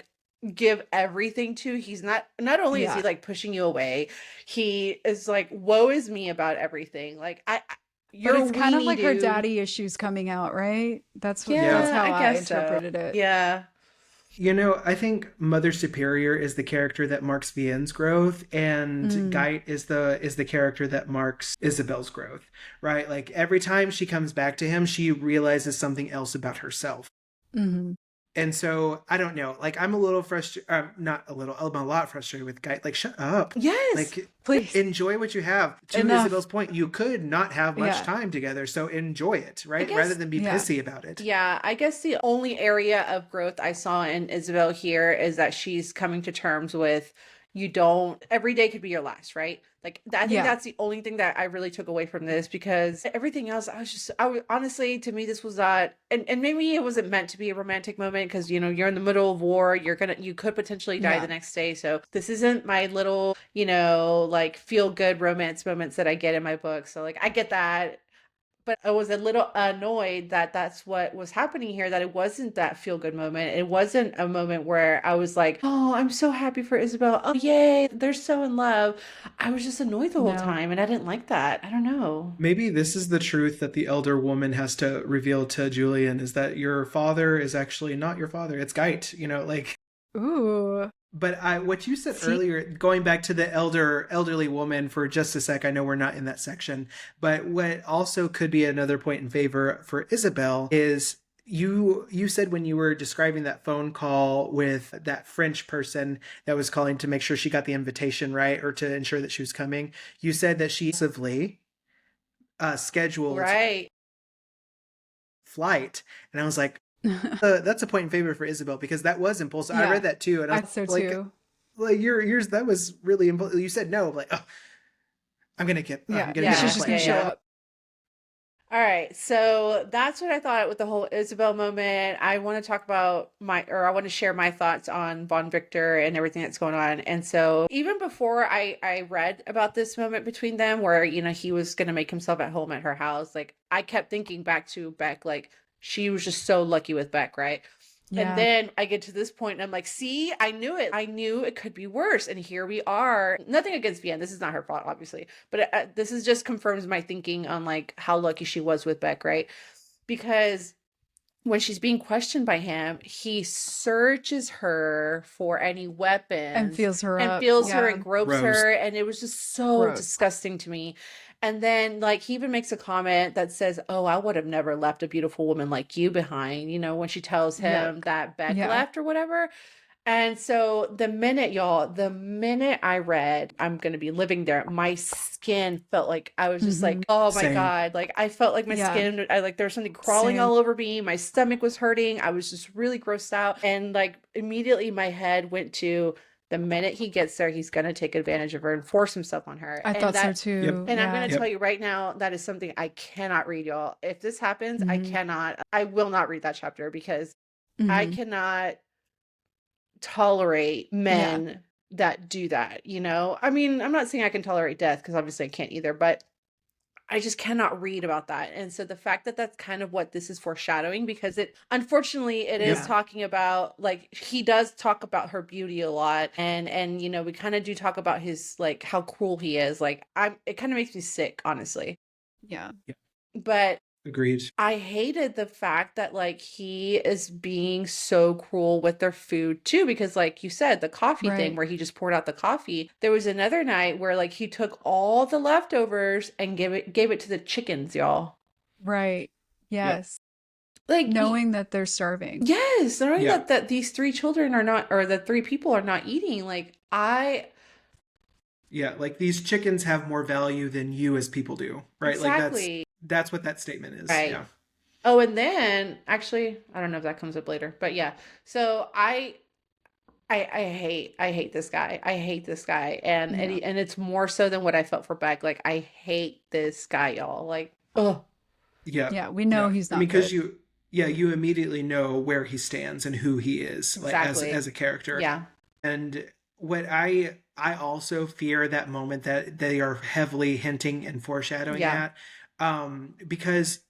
give everything to. He's not only is he pushing you away, he is woe is me about everything. But it's kind of weenie like her dude. daddy issues coming out, right? That's what, Yeah, that's how I I guess so. interpreted it. Yeah. You know, I think Mother Superior is the character that marks Vianne's growth, and Mm. Geit is the character that marks Isabel's growth, right? Like every time she comes back to him, she realizes something else about herself. Hmm. And so I don't know. Like I'm a little frustrated. Not a little. I'm a lot frustrated with Geit. Like shut up. Yes. Like Please. enjoy what you have. To Enough. Isabel's point, you could not have much Yeah. time together, so enjoy it, right? guess- Rather than be Yeah. pissy about it. Yeah, I guess the only area of growth I saw in Isabel here is that she's coming to terms with you don't, every day could be your last, right? Like, I think Yeah. that's the only thing that I really took away from this because everything else, honestly, to me, this was not, and maybe it wasn't meant to be a romantic moment because, you know, you're in the middle of war, you could potentially die Yeah. the next day. So this isn't my little, you know, like feel good romance moments that I get in my book. So, like, I get that. But I was a little annoyed that that's what was happening here, that it wasn't that feel good moment. It wasn't a moment where I was like, oh, I'm so happy for Isabel. Oh, yay, they're so in love. I was just annoyed the whole No. time and I didn't like that. I don't know. Maybe this is the truth that the elder woman has to reveal to Julian is that your father is actually not your father. It's Geit, you know, like. Ooh. But what you said See- earlier, going back to the elderly woman for just a sec, I know we're not in that section, but what also could be another point in favor for Isabel is you said when you were describing that phone call with that French person that was calling to make sure she got the invitation right or to ensure that she was coming, you said that she impulsively scheduled Right. flight, and I was like, that's a point in favor for Isabel because that was impulsive. Yeah. I read that too, and I I was so like, too. like yours that was really impulsive. You said no, like, oh, I'm gonna get Yeah. I'm gonna Yeah. get on a She's just plane. gonna show Yeah. up. All right, so that's what I thought with the whole Isabel moment. I want to talk about I want to share my thoughts on Von Victor and everything that's going on. And so even before I read about this moment between them where, you know, he was going to make himself at home at her house, like I kept thinking back to Beck, like she was just so lucky with Beck, right? Yeah. And then I get to this point and I'm like, see, I knew it. I knew it could be worse. And here we are. Nothing against Vianne. This is not her fault, obviously. But this is just confirms my thinking on like how lucky she was with Beck, right? Because when she's being questioned by him, he searches her for any weapons And feels her and up. feels her Yeah. and gropes Gross. her. And it was just so Gross. disgusting to me. And then, like, he even makes a comment that says, oh, I would have never left a beautiful woman like you behind, you know, when she tells him that Beck Yeah. left or whatever. And so the minute I read, I'm going to be living there, my skin felt like I was just like, oh my Same. God. Like, I felt like my Yeah. skin, like there was something crawling Same. all over me. My stomach was hurting. I was just really grossed out. And like, immediately my head went to, the minute he gets there, he's going to take advantage of her and force himself on her. I And thought so that- too. Yep. And I'm Yeah. going to Yep. tell you right now, that is something I cannot read, y'all. If this happens, Mhm. I will not read that chapter because I Mhm. cannot tolerate men that do that, you know? I mean, I'm not saying I can tolerate death because obviously I can't either, but I just cannot read about that. And so the fact that that's kind of what this is foreshadowing, because unfortunately it is Yeah. talking about, like, he does talk about her beauty a lot. And, you know, we kind of do talk about his, like, how cruel he is. Like, it kind of makes me sick, honestly. Yeah. But Agreed. I hated the fact that, like, he is being so cruel with their food too, because like you said, the coffee thing Right. where he just poured out the coffee. There was another night where like he took all the leftovers and gave it to the chickens, y'all. Right. Yes. Like Knowing that they're starving. yes, knowing Yeah. that these three children are not, or the three people are not eating. Like Yeah, like these chickens have more value than you as people do, right? exactly. Like that's what that statement is. Right. Yeah. Oh, and then actually, I don't know if that comes up later, but yeah. So I hate this guy. I hate this guy, and Yeah. and it's more so than what I felt for Beck. Like I hate this guy, y'all. Like oh Yeah. Yeah. We know Yeah. he's not because good. you immediately know where he stands and who he is, like Exactly. as a character. yeah, And what I also fear that moment that they are heavily hinting and foreshadowing Yeah. at, because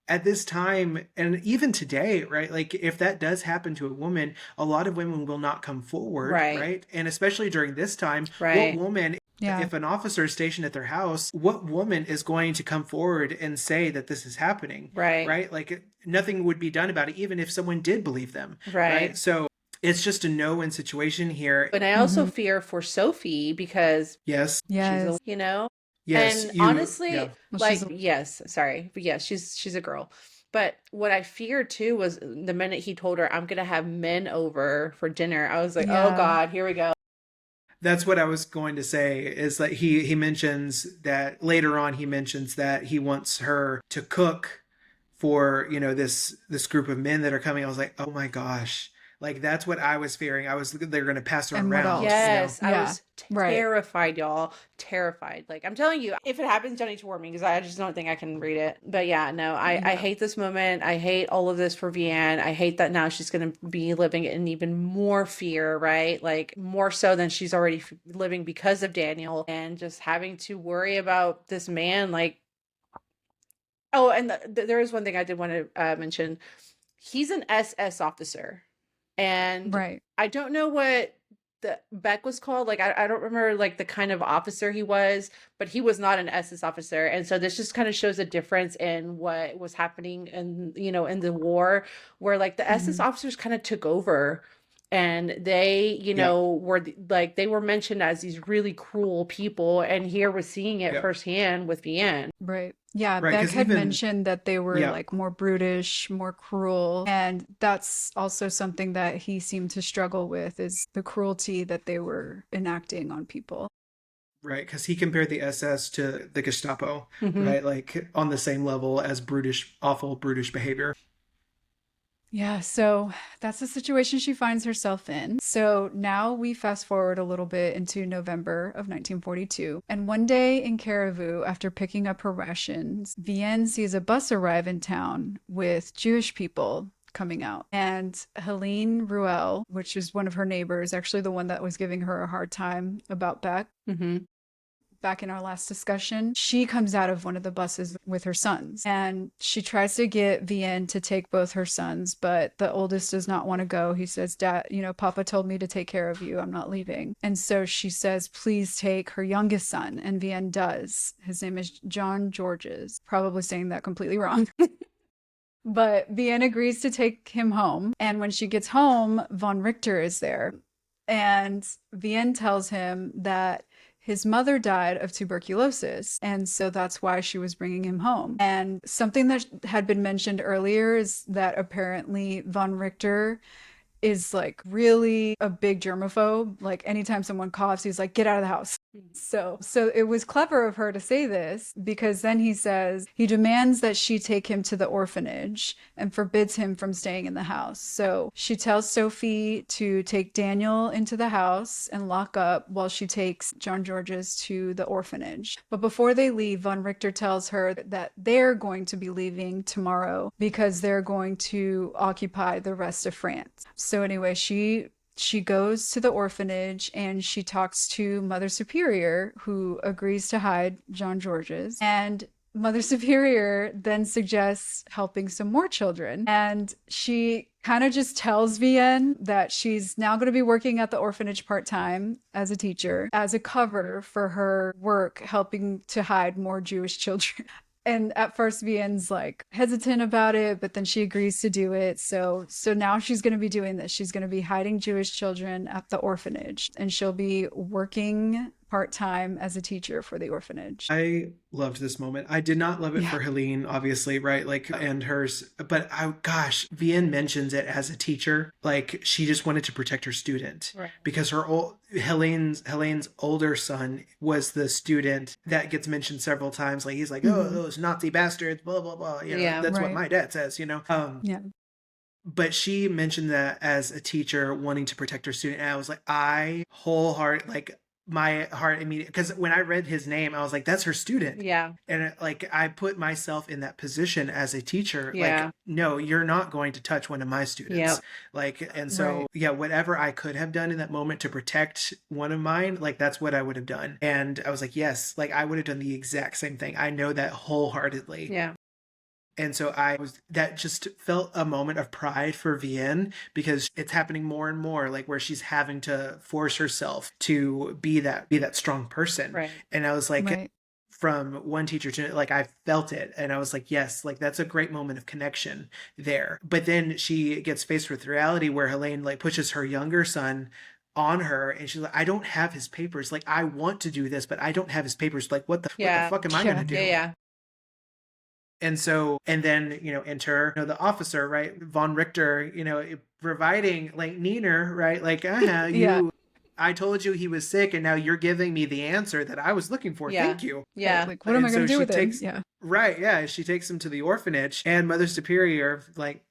at this time and even today, right? Like if that does happen to a woman, a lot of women will not come forward, Right. right? And especially during this time, Right. what woman Yeah. If an officer is stationed at their house, what woman is going to come forward and say that this is happening? Right. Right? Like nothing would be done about it, even if someone did believe them. Right. So it's just a no-win situation here. But I also fear for Sophie because Yes. Yes. she's a, Yes. and honestly, yeah. Well, like, she's a- yes, sorry, but yes, she's a girl. But what I feared too was the minute he told her, I'm gonna have men over for dinner, I was like, oh Yeah. God, here we go. That's what I was going to say, is that he mentions that later on, he mentions that he wants her to cook for, this group of men that are coming. I was like, oh my gosh. Like, that's what I was fearing. They're going to pass her And what around. else? Yes, I Yeah, was right. terrified, y'all. Terrified. Like, I'm telling you, if it happens, don't need to warn me because I just don't think I can read it. But yeah, no, I hate this moment. I hate all of this for Vianne. I hate that now she's going to be living in even more fear, right? Like, more so than she's already living because of Daniel, and just having to worry about this man. Like, oh, and there is one thing I did want to mention. He's an SS officer. And Right. I don't know what the Beck was called. Like, I don't remember like the kind of officer he was, but he was not an SS officer. And so this just kind of shows a difference in what was happening in, in the war, where like the SS officers kind of took over. And they, like, they were mentioned as these really cruel people. And here we're seeing it firsthand with Vianne. Right. Yeah, Right, Beck 'cause had even- mentioned that they were Yeah. like more brutish, more cruel. And that's also something that he seemed to struggle with, is the cruelty that they were enacting on people. Right, because he compared the SS to the Gestapo, Mhm. right? Like on the same level as awful brutish behavior. Yeah, so that's the situation she finds herself in. So now we fast forward a little bit into November of 1942. And one day in Caribou, after picking up her rations, Vianne sees a bus arrive in town with Jewish people coming out. And Helene Ruel, which is one of her neighbors, actually the one that was giving her a hard time about Beck, back in our last discussion, she comes out of one of the buses with her sons, and she tries to get Vianne to take both her sons, but the oldest does not want to go. He says, Dad, Papa told me to take care of you. I'm not leaving. And so she says, please take her youngest son. And Vianne does. His name is John Georges. Probably saying that completely wrong. But Vianne agrees to take him home. And when she gets home, von Richter is there. And Vianne tells him that his mother died of tuberculosis, and so that's why she was bringing him home. And something that had been mentioned earlier is that apparently von Richter is like really a big germaphobe. Like anytime someone coughs, he's like, get out of the house. So it was clever of her to say this, because then he says he demands that she take him to the orphanage and forbids him from staying in the house. So she tells Sophie to take Daniel into the house and lock up while she takes John Georges to the orphanage. But before they leave, von Richter tells her that they're going to be leaving tomorrow because they're going to occupy the rest of France. So anyway, she goes to the orphanage and she talks to Mother Superior, who agrees to hide John Georges. And Mother Superior then suggests helping some more children. And she kind of just tells Vianne that she's now going to be working at the orphanage part-time as a teacher, as a cover for her work helping to hide more Jewish children. And at first Vianne's like hesitant about it, but then she agrees to do it. So now she's going to be doing this. She's going to be hiding Jewish children at the orphanage, and she'll be working part-time as a teacher for the orphanage. I loved this moment. I did not love it for Helene, obviously, right? Like, and hers, but gosh, Vianne mentions it as a teacher. Like, she just wanted to protect her student, Right. because Helene's older son was the student that gets mentioned several times. Like, he's like, oh, those Nazi bastards, blah, blah, blah. That's what my dad says, Yeah. But she mentioned that as a teacher wanting to protect her student. And I was like, I wholeheartedly, like, my heart immediately, because when I read his name, I was like, that's her student. Yeah. And I put myself in that position as a teacher. Yeah. Like, no, you're not going to touch one of my students. Yep. Like, and so, whatever I could have done in that moment to protect one of mine, like, that's what I would have done. And I was like, yes, like, I would have done the exact same thing. I know that wholeheartedly. Yeah. And so that just felt a moment of pride for Vianne because it's happening more and more, like where she's having to force herself to be that strong person. Right. And I was like, Right. from one teacher to like, I felt it. And I was like, yes, like that's a great moment of connection there. But then she gets faced with reality where Helene like pushes her younger son on her and she's like, I don't have his papers. Like, I want to do this, but I don't have his papers. Like, what the Yeah. fuck am I Yeah. gonna do? Yeah. And so, and then, enter, the officer, right? Von Richter, providing like Neener, right? Like, Yeah. I told you he was sick and now you're giving me the answer that I was looking for. Yeah. Thank you. Yeah. Like, what am I And going so to do she with him? takes, Yeah. right. Yeah. She takes him to the orphanage and Mother Superior, like,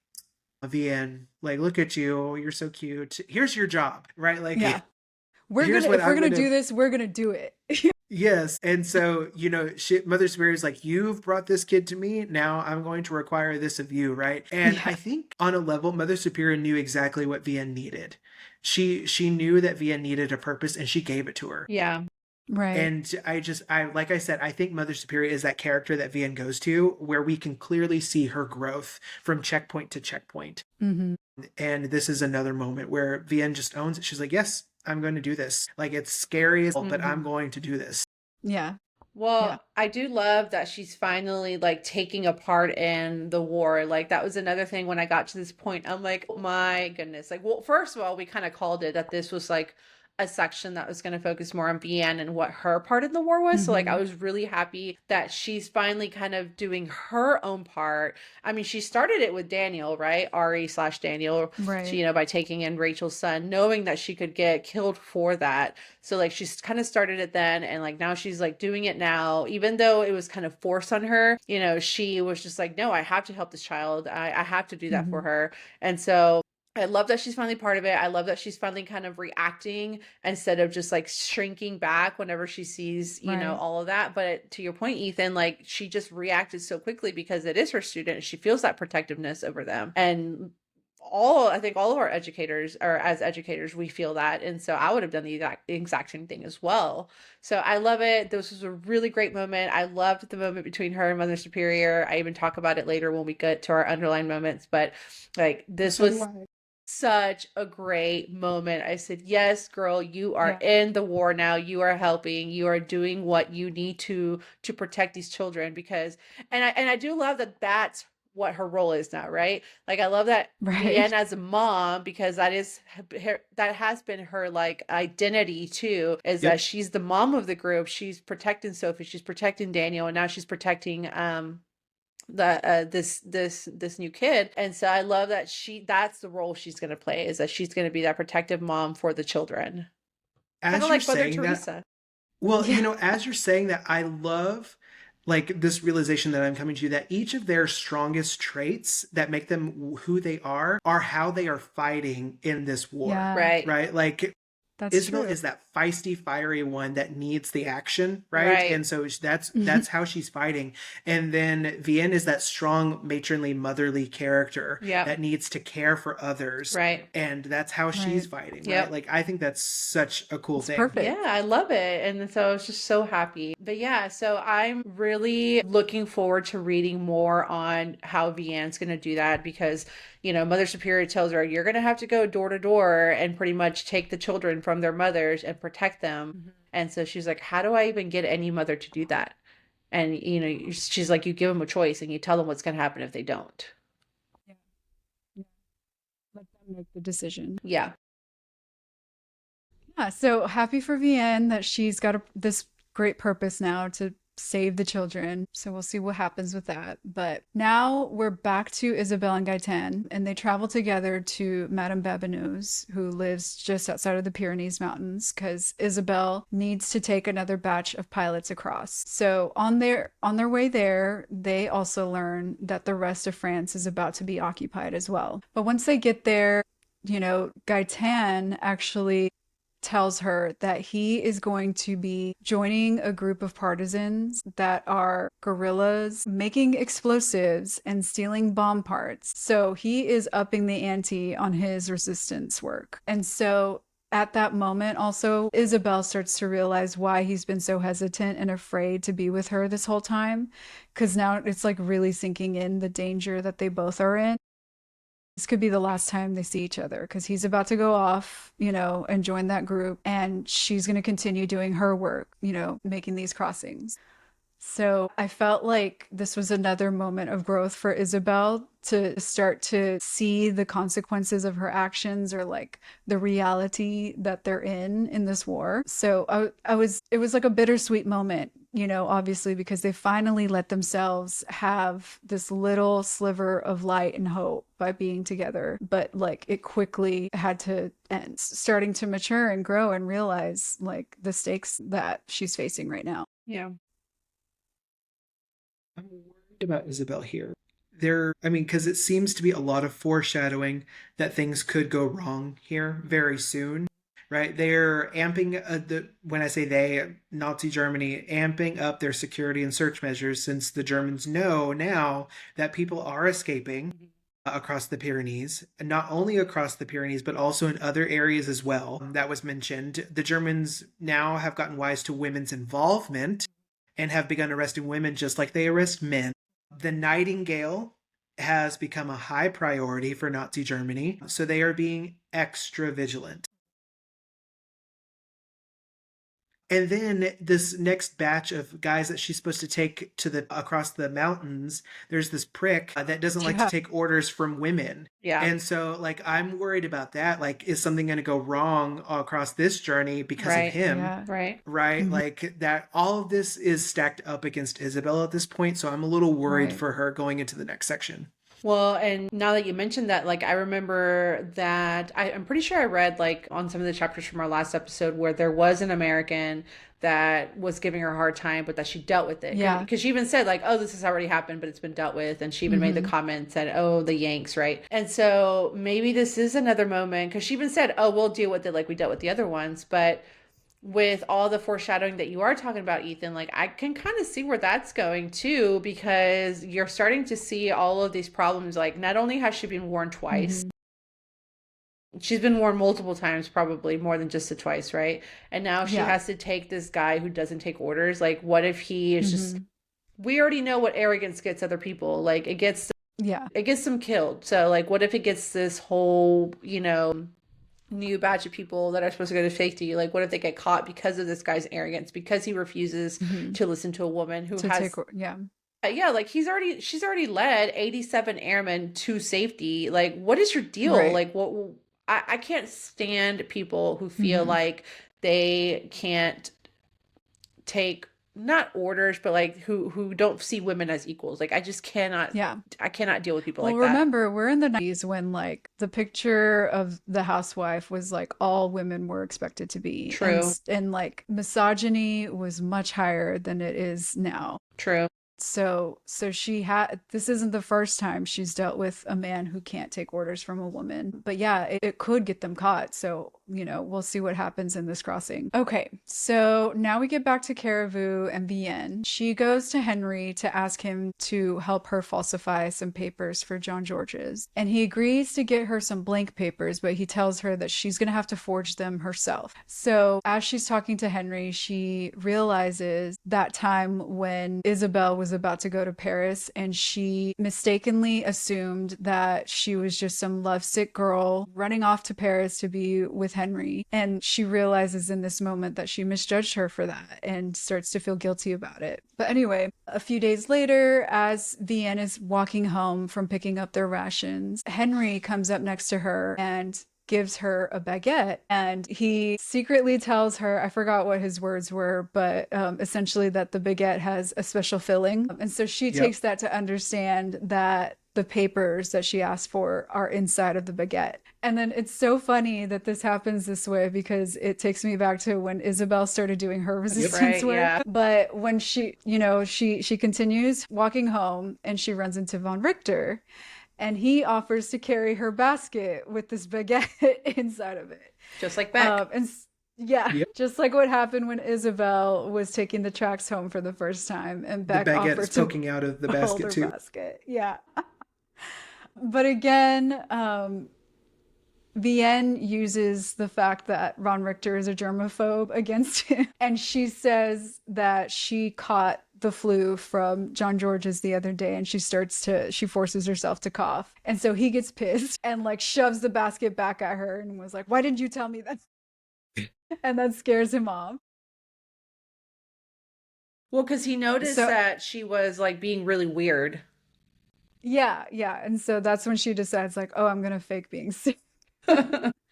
Vianne, like, look at you. You're so cute. Here's your job, right? Like, Yeah. If we're here's going what I'm to gonna do this, we're going to do it. Yes. And so, Mother Superior is like, you've brought this kid to me. Now I'm going to require this of you. Right. And Yeah. I think on a level, Mother Superior knew exactly what Vianne needed. She knew that Vianne needed a purpose and she gave it to her. Yeah. Right. And like I said, I think Mother Superior is that character that Vianne goes to where we can clearly see her growth from checkpoint to checkpoint. Mm-hmm. And this is another moment where Vianne just owns it. She's like, yes, I'm going to do this. Like, it's scary, but I'm going to do this. Yeah. Well, Yeah. I do love that she's finally like taking a part in the war. Like that was another thing when I got to this point. I'm like, oh my goodness. Like, well, first of all, we kind of called it that this was like a section that was going to focus more on Vianne and what her part in the war was. So like I was really happy that she's finally kind of doing her own part. I mean, she started it with Daniel, right? Ari/Daniel. Right. She, by taking in Rachel's son, knowing that she could get killed for that. So like she's kind of started it then and like now she's like doing it now, even though it was kind of forced on her, she was just like, no, I have to help this child. I have to do that for her. And so I love that she's finally part of it. I love that she's finally kind of reacting instead of just like shrinking back whenever she sees, Right. all of that. But to your point, Ethan, like she just reacted so quickly because it is her student. She feels that protectiveness over them. And I think all of our educators, or as educators, we feel that. And so I would have done the exact same thing as well. So I love it. This was a really great moment. I loved the moment between her and Mother Superior. I even talk about it later when we get to our underlying moments. But like this was such a great moment. I said, yes, girl, you are in the war now. You are helping. You are doing what you need to protect these children because, and I do love that that's what her role is now, right? Like I love that Vianne as a mom because that has been her like identity too, is that she's the mom of the group. She's protecting Sophie, she's protecting Daniel, and now she's protecting this new kid. And so I love that that's the role she's going to play, is that she's going to be that protective mom for the children, kind of like Mother Teresa. Well, as you're saying that, I love like this realization that I'm coming to, that each of their strongest traits that make them who they are how they are fighting in this war. Right. Like That's Isabelle true. is that feisty, fiery one that needs the action, right? And so that's how she's fighting. And then Vianne is that strong, matronly, motherly character that needs to care for others, right? And that's how she's fighting, right? Like I think that's such a cool thing. Perfect. Yeah, I love it, and so I was just so happy. But yeah, so I'm really looking forward to reading more on how Vianne's going to do that because Mother Superior tells her, you're going to have to go door to door and pretty much take the children from their mothers and protect them. And so she's like, how do I even get any mother to do that? And, she's like, you give them a choice and you tell them what's going to happen if they don't. Let them make the decision. Yeah. Yeah. So happy for Vianne that she's got this great purpose now to save the children. So we'll see what happens with that. But now we're back to Isabelle and Gaëtan, and they travel together to Madame Babineau's, who lives just outside of the Pyrenees Mountains, because Isabelle needs to take another batch of pilots across. So on their way there, they also learn that the rest of France is about to be occupied as well. But once they get there, Gaëtan actually tells her that he is going to be joining a group of partisans that are guerrillas making explosives and stealing bomb parts. So he is upping the ante on his resistance work. And so at that moment, also, Isabelle starts to realize why he's been so hesitant and afraid to be with her this whole time. Because now it's like really sinking in the danger that they both are in. This could be the last time they see each other because he's about to go off, and join that group. And she's going to continue doing her work, making these crossings. So I felt like this was another moment of growth for Isabelle to start to see the consequences of her actions, or like the reality that they're in this war. So it was like a bittersweet moment, obviously, because they finally let themselves have this little sliver of light and hope by being together. But like it quickly had to end, starting to mature and grow and realize like the stakes that she's facing right now. Yeah. I'm worried about Isabel here. Because it seems to be a lot of foreshadowing that things could go wrong here very soon, right? They're amping, when I say they, Nazi Germany, amping up their security and search measures since the Germans know now that people are escaping across the Pyrenees, and not only across the Pyrenees, but also in other areas as well. That was mentioned. The Germans now have gotten wise to women's involvement and have begun arresting women just like they arrest men. The Nightingale has become a high priority for Nazi Germany, so they are being extra vigilant. And then this next batch of guys that she's supposed to take to across the mountains, there's this prick that doesn't like to take orders from women. Yeah. And so like I'm worried about that. Like, is something going to go wrong across this journey because of him? Yeah. Right. Right? Like that all of this is stacked up against Isabel at this point, so I'm a little worried for her going into the next section. Well, and now that you mentioned that, like, I remember that I'm pretty sure I read, like, on some of the chapters from our last episode where there was an American that was giving her a hard time, but that she dealt with it. Yeah. Because she even said, like, oh, this has already happened, but it's been dealt with. And she even made the comment, said, oh, the Yanks, right? And so maybe this is another moment, because she even said, oh, we'll deal with it like we dealt with the other ones. But with all the foreshadowing that you are talking about, Ethan, like I can kind of see where that's going too, because you're starting to see all of these problems. Like, not only has she been warned twice, she's been warned multiple times, probably more than just the twice, right? And now she has to take this guy who doesn't take orders. Like, what if he is just, we already know what arrogance gets other people. Like, it gets them killed. So like, what if it gets this whole, new batch of people that are supposed to go to safety? Like, what if they get caught because of this guy's arrogance, because he refuses to listen to a woman who like she's already led 87 airmen to safety. Like, what is your deal? Right. Like, what I can't stand people who feel like they can't take not orders, but like who don't see women as equals. Like, I just cannot, I cannot deal with people like that. Well, remember, we're in the 90s when like the picture of the housewife was like all women were expected to be. True. And like misogyny was much higher than it is now. True. So this isn't the first time she's dealt with a man who can't take orders from a woman. But yeah, it could get them caught. So, we'll see what happens in this crossing. Okay, so now we get back to Caribou and Vianne. She goes to Henry to ask him to help her falsify some papers for John George's. And he agrees to get her some blank papers, but he tells her that she's going to have to forge them herself. So as she's talking to Henry, she realizes that time when Isabelle was about to go to Paris, and she mistakenly assumed that she was just some lovesick girl running off to Paris to be with Henry. And she realizes in this moment that she misjudged her for that and starts to feel guilty about it. But anyway, a few days later, as Vianne is walking home from picking up their rations, Henry comes up next to her and gives her a baguette, and he secretly tells her, I forgot what his words were, but essentially that the baguette has a special filling. And so she takes that to understand that the papers that she asked for are inside of the baguette. And then it's so funny that this happens this way, because it takes me back to when Isabelle started doing her resistance work. Yeah. But when she continues walking home and she runs into von Richter, and he offers to carry her basket with this baguette inside of it. Just like Beck. Just like what happened when Isabelle was taking the tracks home for the first time, and Beck offered is poking out of the basket too. Basket. Yeah. But again, Vianne uses the fact that Ron Richter is a germaphobe against him. And she says that she caught the flu from John George's the other day and she forces herself to cough. And so he gets pissed and like shoves the basket back at her and was like, why didn't you tell me that? And that scares him off. Well, because he noticed that she was like being really weird. Yeah. And so that's when she decides like, oh, I'm going to fake being sick.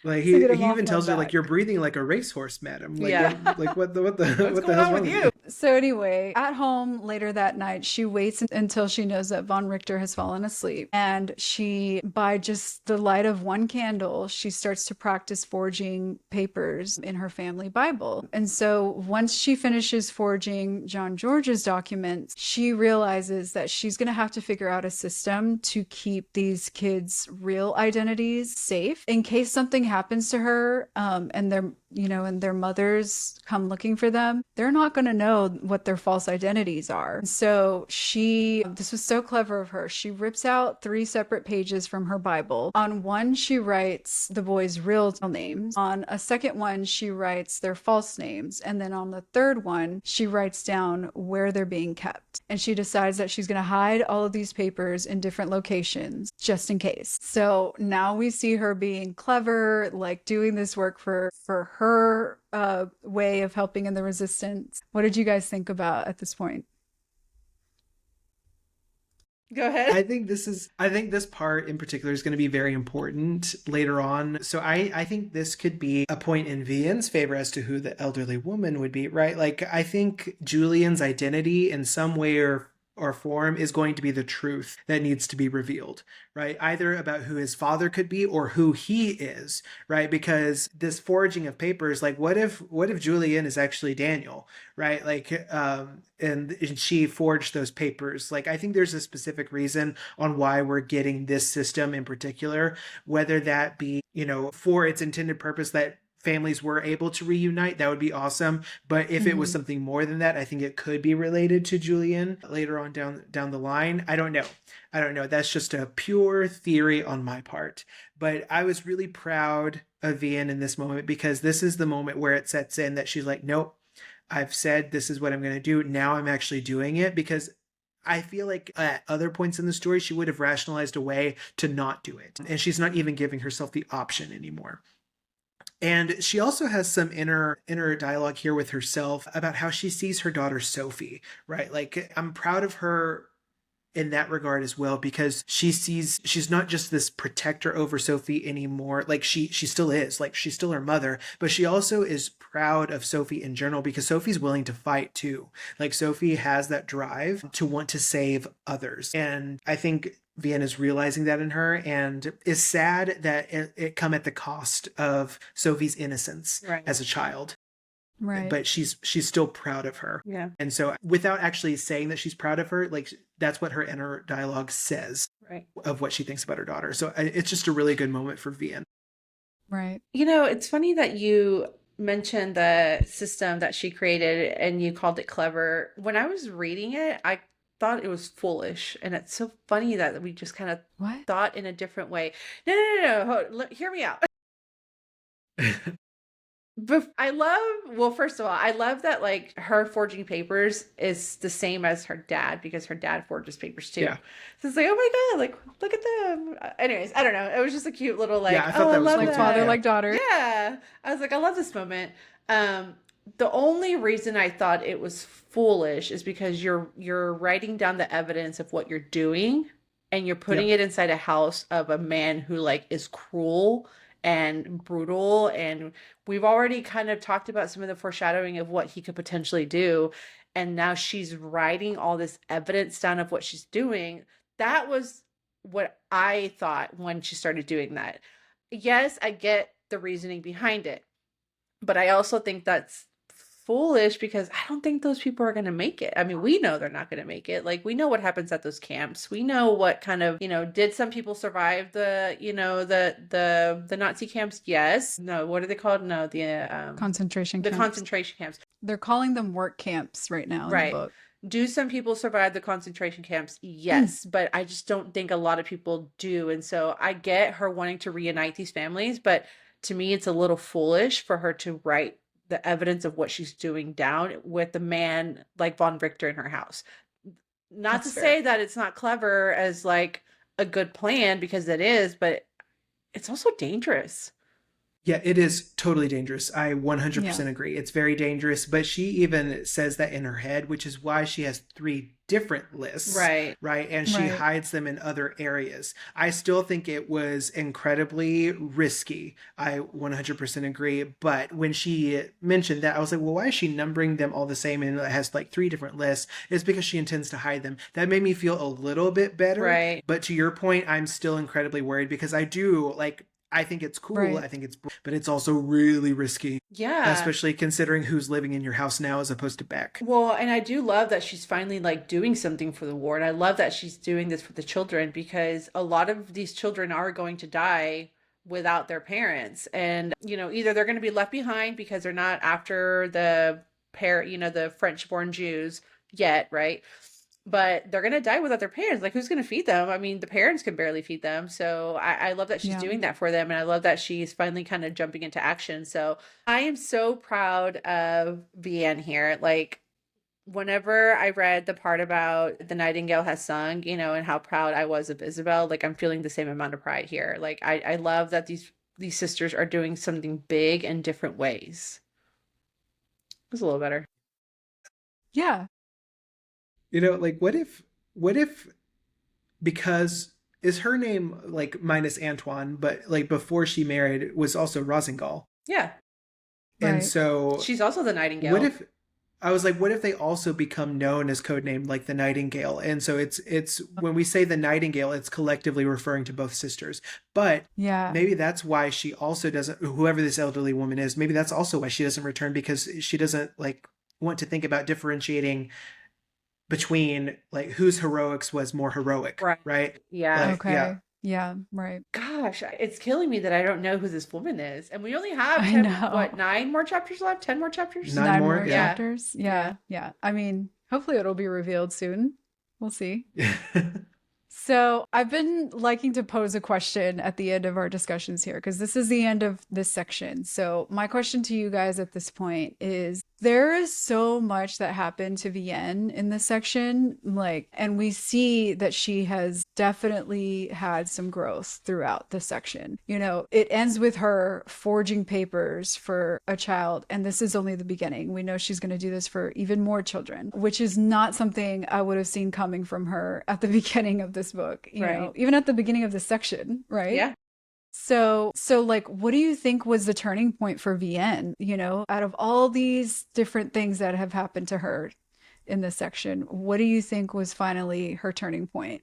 Like he even tells her like, you're breathing like a racehorse, madam. Like, what the hell's wrong with you? So anyway, at home later that night, she waits until she knows that Von Richter has fallen asleep. And by just the light of one candle, she starts to practice forging papers in her family Bible. And so once she finishes forging John George's documents, she realizes that she's going to have to figure out a system to keep these kids' real identities safe in case something happens to her, and their mothers come looking for them. They're not going to know what their false identities are. So this was so clever of her. She rips out 3 separate pages from her Bible. On one, she writes the boys' real names. On a second one, she writes their false names. And then on the third one, she writes down where they're being kept. And she decides that she's going to hide all of these papers in different locations just in case. So now we see her being clever, like doing this work for her way of helping in the resistance. What did you guys think about at this point? Go ahead. I think this part in particular is going to be very important later on. So I think this could be a point in Vianne's favor as to who the elderly woman would be, right? Like, I think Julian's identity in some way or form is going to be the truth that needs to be revealed, right? Either about who his father could be or who he is, right? Because this forging of papers, like what if Julian is actually Daniel, right? Like, and she forged those papers. Like, I think there's a specific reason on why we're getting this system in particular, whether that be, for its intended purpose that families were able to reunite, that would be awesome. But if it was something more than that, I think it could be related to Julian later on down the line. I don't know. That's just a pure theory on my part. But I was really proud of Vianne in this moment, because this is the moment where it sets in that she's like, nope, I've said this is what I'm going to do. Now I'm actually doing it, because I feel like at other points in the story, she would have rationalized a way to not do it. And she's not even giving herself the option anymore. And she also has some inner dialogue here with herself about how she sees her daughter Sophie, right? Like, I'm proud of her in that regard as well, because she's not just this protector over Sophie anymore. Like, she still is, like, she's still her mother, but she also is proud of Sophie in general, because Sophie's willing to fight too. Like, Sophie has that drive to want to save others. And I think Vianne is realizing that in her, and is sad that it come at the cost of Sophie's innocence as a child. Right. But she's still proud of her. Yeah. And so without actually saying that she's proud of her, like, that's what her inner dialogue says of what she thinks about her daughter. So it's just a really good moment for Vianne. Right. It's funny that you mentioned the system that she created and you called it clever. When I was reading it, I thought it was foolish, and it's so funny that we just kind of thought in a different way. No, hear me out. But first of all, I love that, like, her forging papers is the same as her dad, because her dad forges papers too. Yeah. So it's like, oh my God, like, look at them. Anyways, I don't know. It was just a cute little, like, I thought that was like father, like daughter. Yeah. I was like, I love this moment. The only reason I thought it was foolish is because you're writing down the evidence of what you're doing, and you're putting it inside a house of a man who, like, is cruel and brutal. And we've already kind of talked about some of the foreshadowing of what he could potentially do. And now she's writing all this evidence down of what she's doing. That was what I thought when she started doing that. Yes, I get the reasoning behind it, but I also think that's foolish, because I don't think those people are going to make it. I mean, we know they're not going to make it. Like, we know what happens at those camps. We know what kind of, did some people survive the Nazi camps? Yes. No. What are they called? No, the concentration camps. The concentration camps. They're calling them work camps right now in the book. Do some people survive the concentration camps? Yes, but I just don't think a lot of people do. And so I get her wanting to reunite these families, but to me, it's a little foolish for her to write the evidence of what she's doing down with the man like Von Richter in her house. Not to That's fair. say that it's not clever as like a good plan, because it is, but it's also dangerous. Yeah, it is totally dangerous. I Yeah. 100% agree. It's very dangerous, but she even says that in her head, which is why she has three different lists, Right. right? And she Right. hides them in other areas. I still think it was incredibly risky. I 100% agree. But when she mentioned that, I was like, well, why is she numbering them all the same and it has like three different lists? It's because she intends to hide them. That made me feel a little bit better. Right. But to your point, I'm still incredibly worried because I do like, I think it's cool. Right. I think it's, but it's also really risky, Yeah. especially considering who's living in your house now as opposed to Beck. Well, and I do love that she's finally like doing something for the war. And I love that she's doing this for the children, because a lot of these children are going to die without their parents. And, you know, either they're going to be left behind because they're not after the the French born Jews yet, right? But they're going to die without their parents. Like, who's going to feed them? I mean, the parents can barely feed them. So I love that she's Yeah. doing that for them. And I love that she's finally kind of jumping into action. So I am so proud of Vianne here. Like, whenever I read the part about the Nightingale has sung, you know, and how proud I was of Isabel, like I'm feeling the same amount of pride here. Like I love that these sisters are doing something big in different ways. It was a little better. Yeah. You know, like what if because is her name like minus Antoine, but like before she married was also Rosengall. Yeah. And Right. so She's also the Nightingale. what if I was like, what if they also become known as codename like the Nightingale? And so it's when we say the Nightingale, it's collectively referring to both sisters. But Yeah. maybe that's why she also doesn't, whoever this elderly woman is, maybe that's also why she doesn't return, because she doesn't like want to think about differentiating between like whose heroics was more heroic, Right. right? Yeah. Like, Okay. yeah. Yeah. Right. Gosh, it's killing me that I don't know who this woman is. And we only have I 10, know. what, 9 more chapters left? 10 more chapters? Nine more, yeah. chapters. Yeah. Yeah. I mean, hopefully it'll be revealed soon. We'll see. So I've been liking to pose a question at the end of our discussions here, because this is the end of this section. So my question to you guys at this point is, there is so much that happened to Vianne in this section, like, and we see that she has definitely had some growth throughout this section. You know, it ends with her forging papers for a child, and this is only the beginning. We know she's going to do this for even more children, which is not something I would have seen coming from her at the beginning of this book, you know, Right. even at the beginning of this section, right? Yeah. So like, what do you think was the turning point for Vianne, you know, out of all these different things that have happened to her in this section? What do you think was finally her turning point?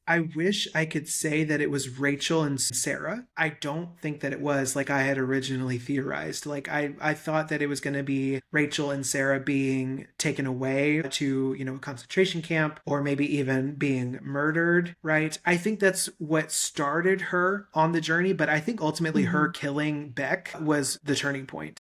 I wish I could say that it was Rachel and Sarah. I don't think that it was like I had originally theorized. Like I thought that it was going to be Rachel and Sarah being taken away to, you know, a concentration camp, or maybe even being murdered, right? I think that's what started her on the journey, but I think ultimately her killing Beck was the turning point.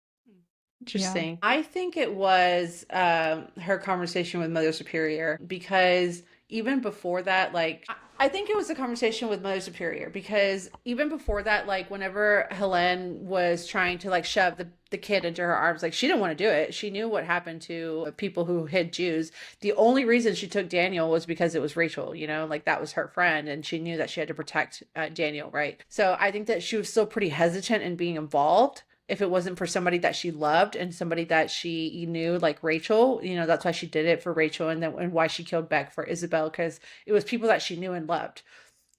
Interesting. I think it was her conversation with Mother Superior, because even before that, like, I think it was a conversation with Mother Superior, because even before that, like, whenever Helene was trying to like shove the kid into her arms, like, she didn't want to do it. She knew what happened to people who hid Jews. The only reason she took Daniel was because it was Rachel, you know, like that was her friend, and she knew that she had to protect Daniel, right? So I think that she was still pretty hesitant in being involved. If it wasn't for somebody that she loved and somebody that she knew, like Rachel, you know, that's why she did it for Rachel, and why she killed Beck for Isabel, because it was people that she knew and loved.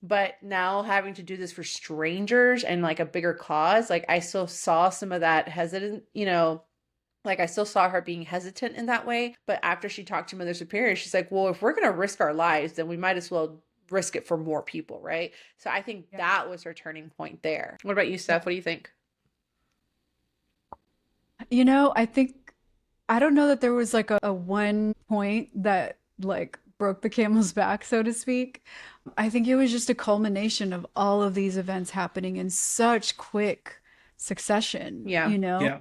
But now having to do this for strangers and like a bigger cause, like I still saw some of that hesitant, you know, like I still saw her being hesitant in that way. But after she talked to Mother Superior, she's like, well, if we're going to risk our lives, then we might as well risk it for more people, right? So I think that was her turning point there. What about you, Steph? What do you think? You know, I don't know that there was like a one point that like broke the camel's back, so to speak. I think it was just a culmination of all of these events happening in such quick succession. Yeah. You know, Yeah.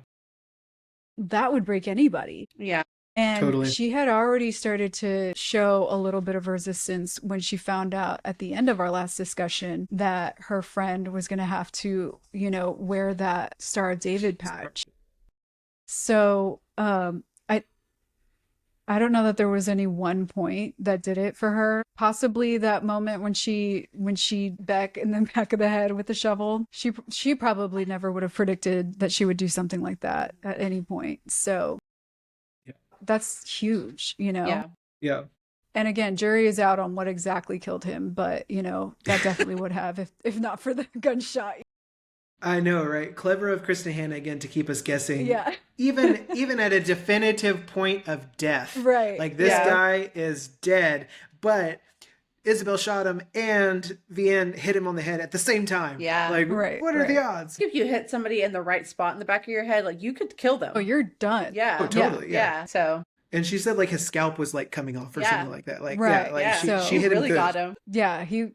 that would break anybody. Yeah. And Totally. she had already started to show a little bit of resistance when she found out at the end of our last discussion that her friend was going to have to, wear that Star of David patch. So, I don't know that there was any one point that did it for her. Possibly that moment when she Beck in the back of the head with the shovel. She probably never would have predicted that she would do something like that at any point. So Yeah. that's huge, Yeah. Yeah. And again, jury is out on what exactly killed him, but that definitely would have if not for the gunshot. I know, right? Clever of Kristin Hannah again to keep us guessing. Yeah. Even at a definitive point of death. Right. Like this Yeah. guy is dead, but Isabelle shot him and Vianne hit him on the head at the same time. Yeah. Like, Right, what are the right. odds? If you hit somebody in the right spot in the back of your head, like you could kill them. Oh, you're done. Yeah. Oh, totally. Yeah. So And she said like his scalp was like coming off or Yeah. something like that. Like, Right. yeah, like yeah. So- she hit him really good. got him. Yeah, he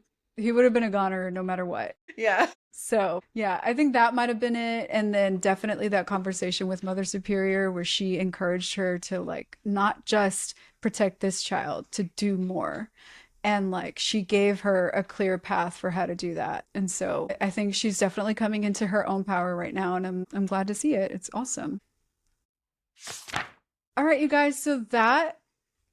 would have been a goner no matter what. Yeah. So, yeah, I think that might have been it. And then definitely that conversation with Mother Superior where she encouraged her to like not just protect this child, to do more. And like she gave her a clear path for how to do that. And so I think she's definitely coming into her own power right now, and I'm glad to see it. It's awesome. All right, you guys, so that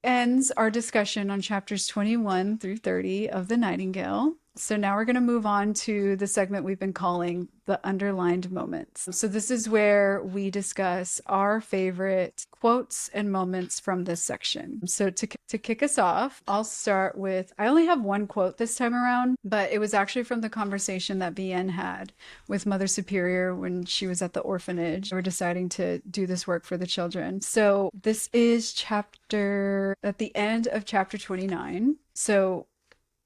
ends our discussion on chapters 21 through 30 of the Nightingale. So now we're going to move on to the segment we've been calling the underlined moments. So this is where we discuss our favorite quotes and moments from this section. So to kick us off, I'll start with, I only have one quote this time around, but it was actually from the conversation that Vianne had with Mother Superior when she was at the orphanage. We're deciding to do this work for the children. So this is at the end of chapter 29. So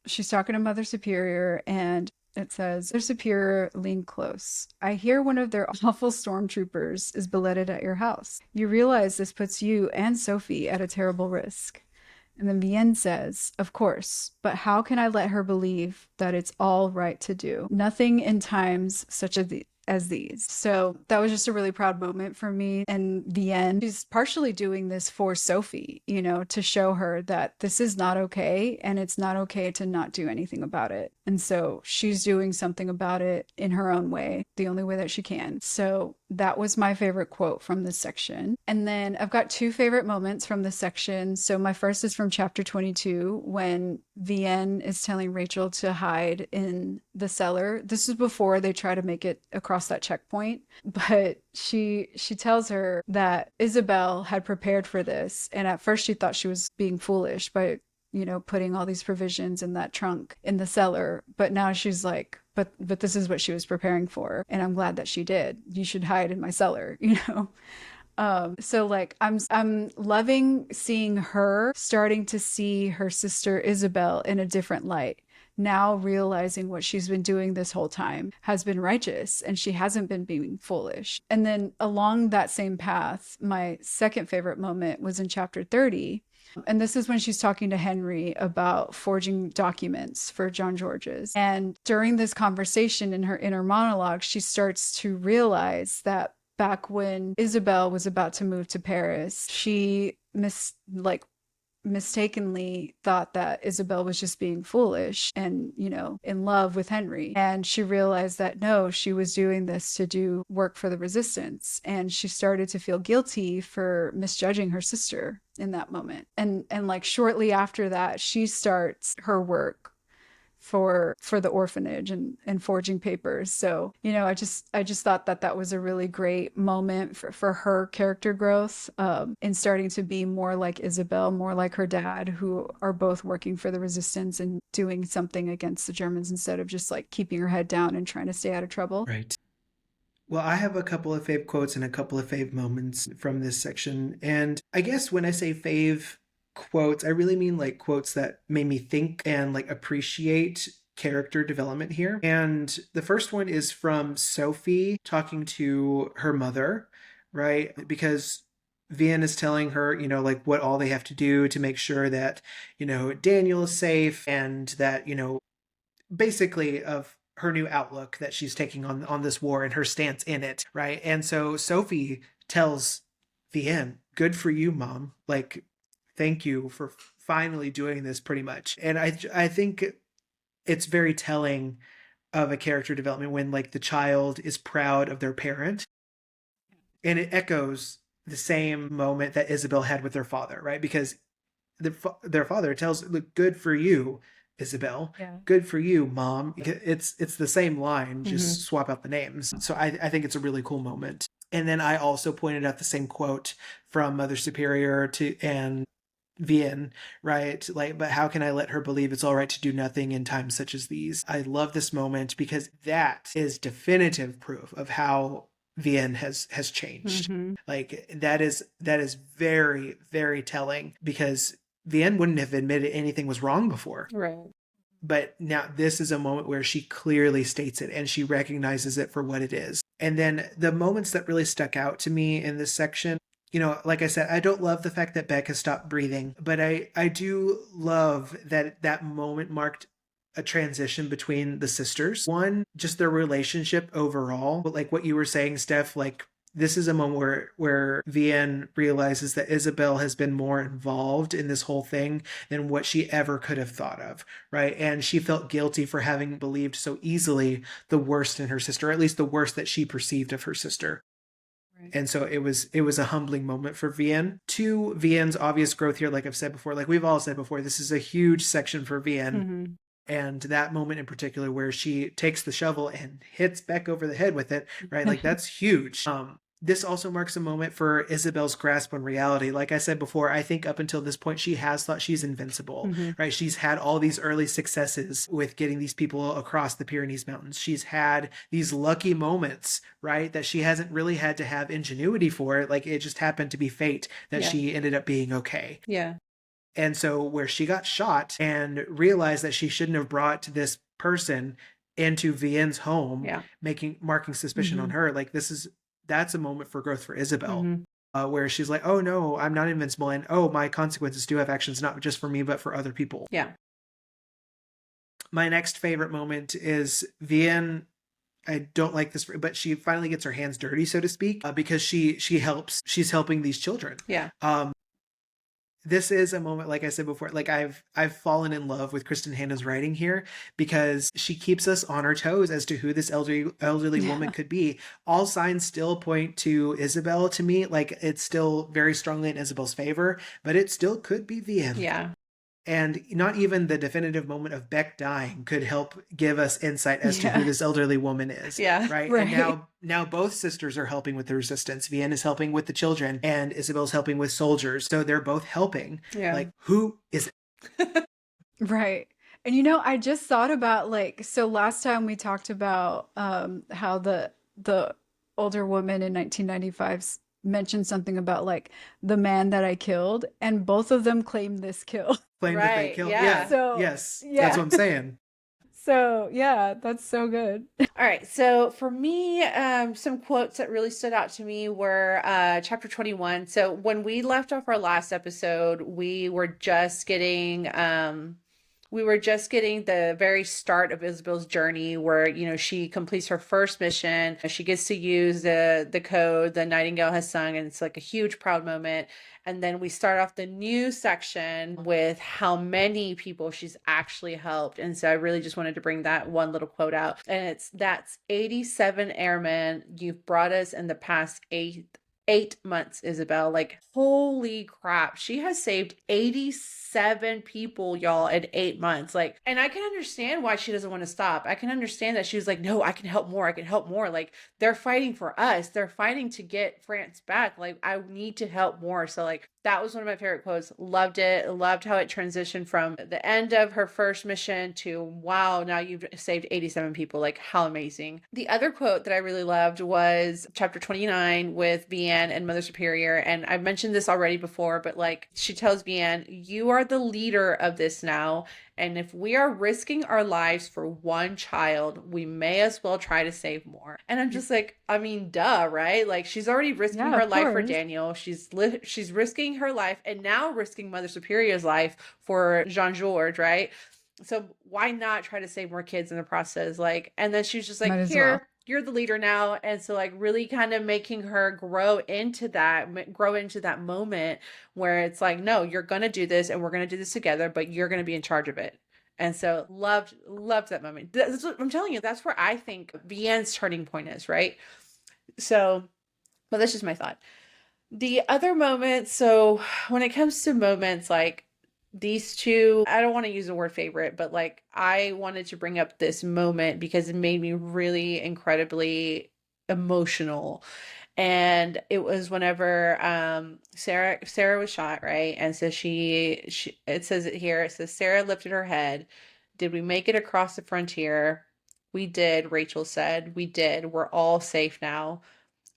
she's talking to Mother Superior, and it says, Mother Superior, lean close. I hear one of their awful stormtroopers is billeted at your house. You realize this puts you and Sophie at a terrible risk. And then Vianne says, of course, but how can I let her believe that it's all right to do? Nothing in times such as these. So that was just a really proud moment for me. And Vianne, she's partially doing this for Sophie, to show her that this is not okay, and it's not okay to not do anything about it. And so she's doing something about it in her own way, the only way that she can. So that was my favorite quote from this section. And then I've got two favorite moments from this section. So my first is from chapter 22, when Vianne is telling Rachel to hide in the cellar. This is before they try to make it across that checkpoint, but she tells her that Isabelle had prepared for this, and at first she thought she was being foolish by putting all these provisions in that trunk in the cellar, but now she's like, but this is what she was preparing for, and I'm glad that she did. You should hide in my cellar. So like I'm loving seeing her starting to see her sister Isabelle in a different light. Now realizing what she's been doing this whole time has been righteous, and she hasn't been being foolish. And then along that same path, my second favorite moment was in chapter 30. And this is when she's talking to Henry about forging documents for John George's. And during this conversation in her inner monologue, she starts to realize that back when Isabelle was about to move to Paris, she mistakenly thought that Isabelle was just being foolish and, in love with Henry. And she realized that no, she was doing this to do work for the resistance. And she started to feel guilty for misjudging her sister in that moment. And like shortly after that, she starts her work for the orphanage and forging papers. So, I just thought that was a really great moment for her character growth, in starting to be more like Isabelle, more like her dad, who are both working for the resistance and doing something against the Germans instead of just like keeping her head down and trying to stay out of trouble. Right. Well, I have a couple of fave quotes and a couple of fave moments from this section. And I guess when I say fave quotes, I really mean like quotes that made me think and like appreciate character development here. And the first one is from Sophie talking to her mother, right? Because Vianne is telling her, like what all they have to do to make sure that, Daniel is safe, and that, basically of her new outlook that she's taking on this war and her stance in it, right? And so Sophie tells Vianne, good for you, mom. Like, thank you for finally doing this pretty much. And I think it's very telling of a character development when like the child is proud of their parent. And it echoes the same moment that Isabelle had with their father, right? Because their father tells, look, good for you, Isabelle. Yeah. Good for you, mom. It's the same line, just Mhm. swap out the names. So I think it's a really cool moment. And then I also pointed out the same quote from Mother Superior and Vianne, right? Like, but how can I let her believe it's all right to do nothing in times such as these? I love this moment because that is definitive proof of how Vianne has changed. Mhm. Like that is very, very telling because Vianne wouldn't have admitted anything was wrong before. Right. But now this is a moment where she clearly states it and she recognizes it for what it is. And then the moments that really stuck out to me in this section, you know, like I said, I don't love the fact that Beck has stopped breathing, but I do love that that moment marked a transition between the sisters. One, just their relationship overall, but like what you were saying, Steph, like this is a moment where Vianne realizes that Isabelle has been more involved in this whole thing than what she ever could have thought of, right? And she felt guilty for having believed so easily the worst in her sister, or at least the worst that she perceived of her sister. Right. And so it was a humbling moment for Vianne. To Vianne's obvious growth here, like I've said before, like we've all said before, this is a huge section for Vianne. Mhm. And that moment in particular where she takes the shovel and hits Beck over the head with it, right? Like that's huge. This also marks a moment for Isabelle's grasp on reality. Like I said before, I think up until this point, she has thought she's invincible, Mhm. right? She's had all these early successes with getting these people across the Pyrenees Mountains. She's had these lucky moments, right? That she hasn't really had to have ingenuity for. Like it just happened to be fate that Yeah. she ended up being okay. Yeah. And so where she got shot and realized that she shouldn't have brought this person into Vianne's home, Yeah. marking suspicion on Mhm. her, like that's a moment for growth for Isabelle, Mhm. where she's like, oh no, I'm not invincible. And oh, my consequences do have actions, not just for me, but for other people. Yeah. My next favorite moment is Vianne. I don't like this, but she finally gets her hands dirty, so to speak, because she's helping these children. Yeah. This is a moment, like I said before, like I've fallen in love with Kristin Hannah's writing here because she keeps us on our toes as to who this elderly woman could be. All signs still point to Isabelle to me. Like it's still very strongly in Isabelle's favor, but it still could be Vianne. Yeah. And not even the definitive moment of Beck dying could help give us insight as to who this elderly woman is. Yeah. Right. Right. And now both sisters are helping with the resistance. Vianne is helping with the children and Isabelle's helping with soldiers. So they're both helping. Yeah. Like, who is it? Right. And I just thought about like, so last time we talked about how the older woman in 1995 mentioned something about like the man that I killed, and both of them claimed this kill. Claim that they Right, killed. yeah. Yeah. So, Yes. yeah. That's what I'm saying. So yeah, that's so good. All right. So for me, some quotes that really stood out to me were chapter 21. So when we left off our last episode, we were just getting the very start of Isabel's journey where, she completes her first mission. She gets to use the code the Nightingale has sung, and it's like a huge proud moment. And then we start off the new section with how many people she's actually helped. And so I really just wanted to bring that one little quote out. And that's 87 airmen you've brought us in the past 8 months, Isabelle. Like, holy crap. She has saved 87 people, y'all, in 8 months. Like, and I can understand why she doesn't want to stop. I can understand that she was like, no, I can help more. I can help more. Like, they're fighting for us. They're fighting to get France back. Like, I need to help more. So, like, that was one of my favorite quotes. Loved it. Loved how it transitioned from the end of her first mission to, wow, now you've saved 87 people. Like, how amazing. The other quote that I really loved was chapter 29 with Vianne and Mother Superior. And I've mentioned this already before, but like she tells Vianne, you are the leader of this now. And if we are risking our lives for one child, we may as well try to save more. And I'm just like, I mean, duh, right? Like she's already risking Yeah, her of life for course. Daniel. She's risking her life and now risking Mother Superior's life for Jean-Georges, right? So why not try to save more kids in the process? Like, and then she's just like, Might as here, well. you're the leader now. And so like really kind of making her grow into that moment where it's like, no, you're going to do this and we're going to do this together, but you're going to be in charge of it. And so loved that moment. That's what I'm telling you. That's where I think Vianne's turning point is, right? So, but that's just my thought. The other moments, so when it comes to moments like these two, I don't want to use the word favorite, but like I wanted to bring up this moment because it made me really incredibly emotional. And it was whenever Sarah was shot, right? And so she it says it here, it says Sarah lifted her head. Did we make it across the frontier? We did, Rachel said. We did. We're all safe now.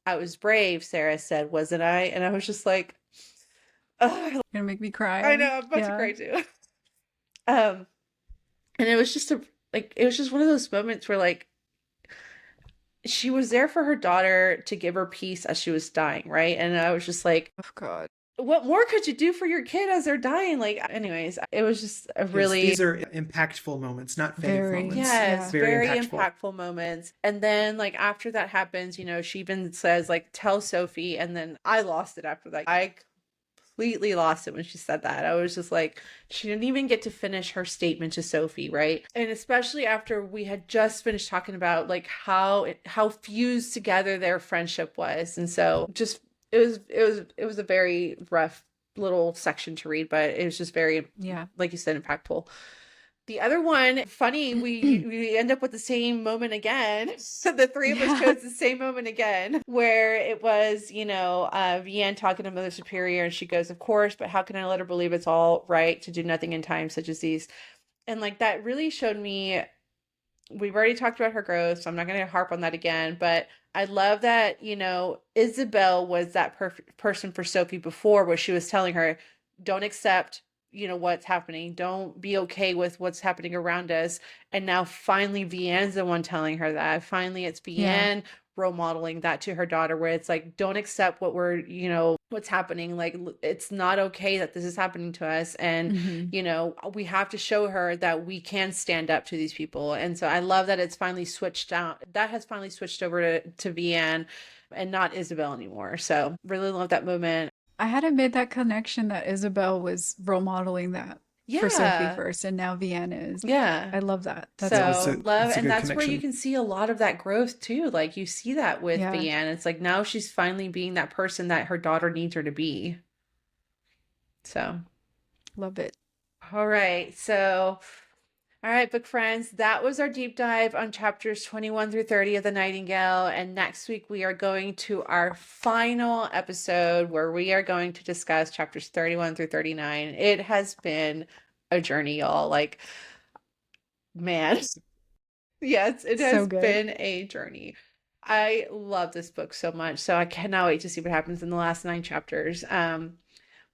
I was brave, Sarah said, wasn't I? And I was just like, oh, You're gonna make me cry. I know, I'm about to cry too. And it was just it was just one of those moments where like she was there for her daughter to give her peace as she was dying, right? And I was just like, Oh God. what more could you do for your kid as they're dying? Like, anyways, it was just a really These are impactful moments, not fave Very. moments. yes, Yeah. very Very impactful. impactful moments. And then like after that happens, you know, she even says like, tell Sophie. And then I lost it after that. I completely lost it when she said that. I was just like, she didn't even get to finish her statement to Sophie, right? And especially after we had just finished talking about like how fused together their friendship was. And so just it was a very rough little section to read, but it was just very, Yeah. like you said, impactful. The other one, funny, we end up with the same moment again. So the three of us chose the same moment again, where it was, you know, Vianne talking to Mother Superior, and she goes, of course, but how can I let her believe it's all right to do nothing in times such as these? And like that really showed me, we've already talked about her growth, so I'm not going to harp on that again, but I love that, you know, Isabelle was that perfect person for Sophie before, where she was telling her, don't accept, you know, what's happening. Don't be okay with what's happening around us. And now finally Vianne's the one telling her that. Finally it's Vianne role modeling that to her daughter, where it's like, don't accept what we're, you know, what's happening. Like, it's not okay that this is happening to us. And, you know, we have to show her that we can stand up to these people. And so I love that it's finally switched out. That has finally switched over to Vianne and not Isabelle anymore. So really love that moment. I hadn't made that connection that Isabelle was role modeling that for Sophie Yeah. first, and now Vianne is. Yeah. I love that. That's So awesome. love, That's a and good that's where you connection. can see a lot of that growth too. Like you see that with Yeah. Vianne. It's like now she's finally being that person that her daughter needs her to be. So, Love it. all right. So, all right, book friends, that was our deep dive on chapters 21 through 30 of The Nightingale. And next week we are going to our final episode where we are going to discuss chapters 31 through 39. It has been a journey, y'all. Like, man. Yes, it So has good. been a journey. I love this book so much, so I cannot wait to see what happens in the last 9 chapters.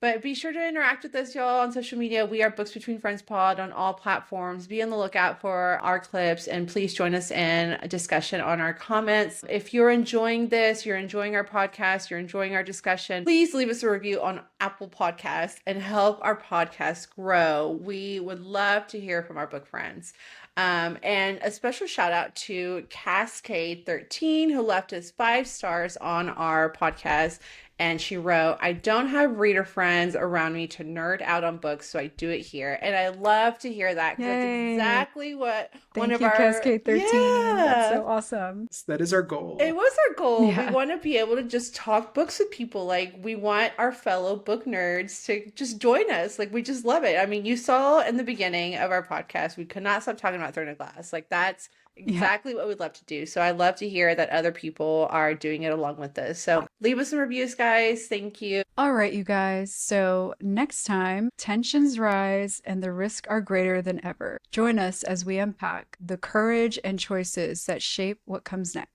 But be sure to interact with us, y'all, on social media. We are Books Between Friends Pod on all platforms. Be on the lookout for our clips, and please join us in a discussion on our comments. If you're enjoying this, you're enjoying our podcast, you're enjoying our discussion, please leave us a review on Apple Podcasts and help our podcast grow. We would love to hear from our book friends. And a special shout out to Cascade13, who left us 5 stars on our podcast. And she wrote, I don't have reader friends around me to nerd out on books, so I do it here. And I love to hear that, because that's Yay. exactly what one Thank of you, our Cascade 13. That's so Yeah. awesome. That is our goal. It was our goal. Yeah. We want to be able to just talk books with people. Like, we want our fellow book nerds to just join us. Like, we just love it. I mean, you saw in the beginning of our podcast, we could not stop talking about Third Glass. Like, that's exactly what we'd love to do. So I love to hear that other people are doing it along with us. So leave us some reviews, guys. Thank you. All right, you guys. So next time, tensions rise and the risks are greater than ever. Join us as we unpack the courage and choices that shape what comes next.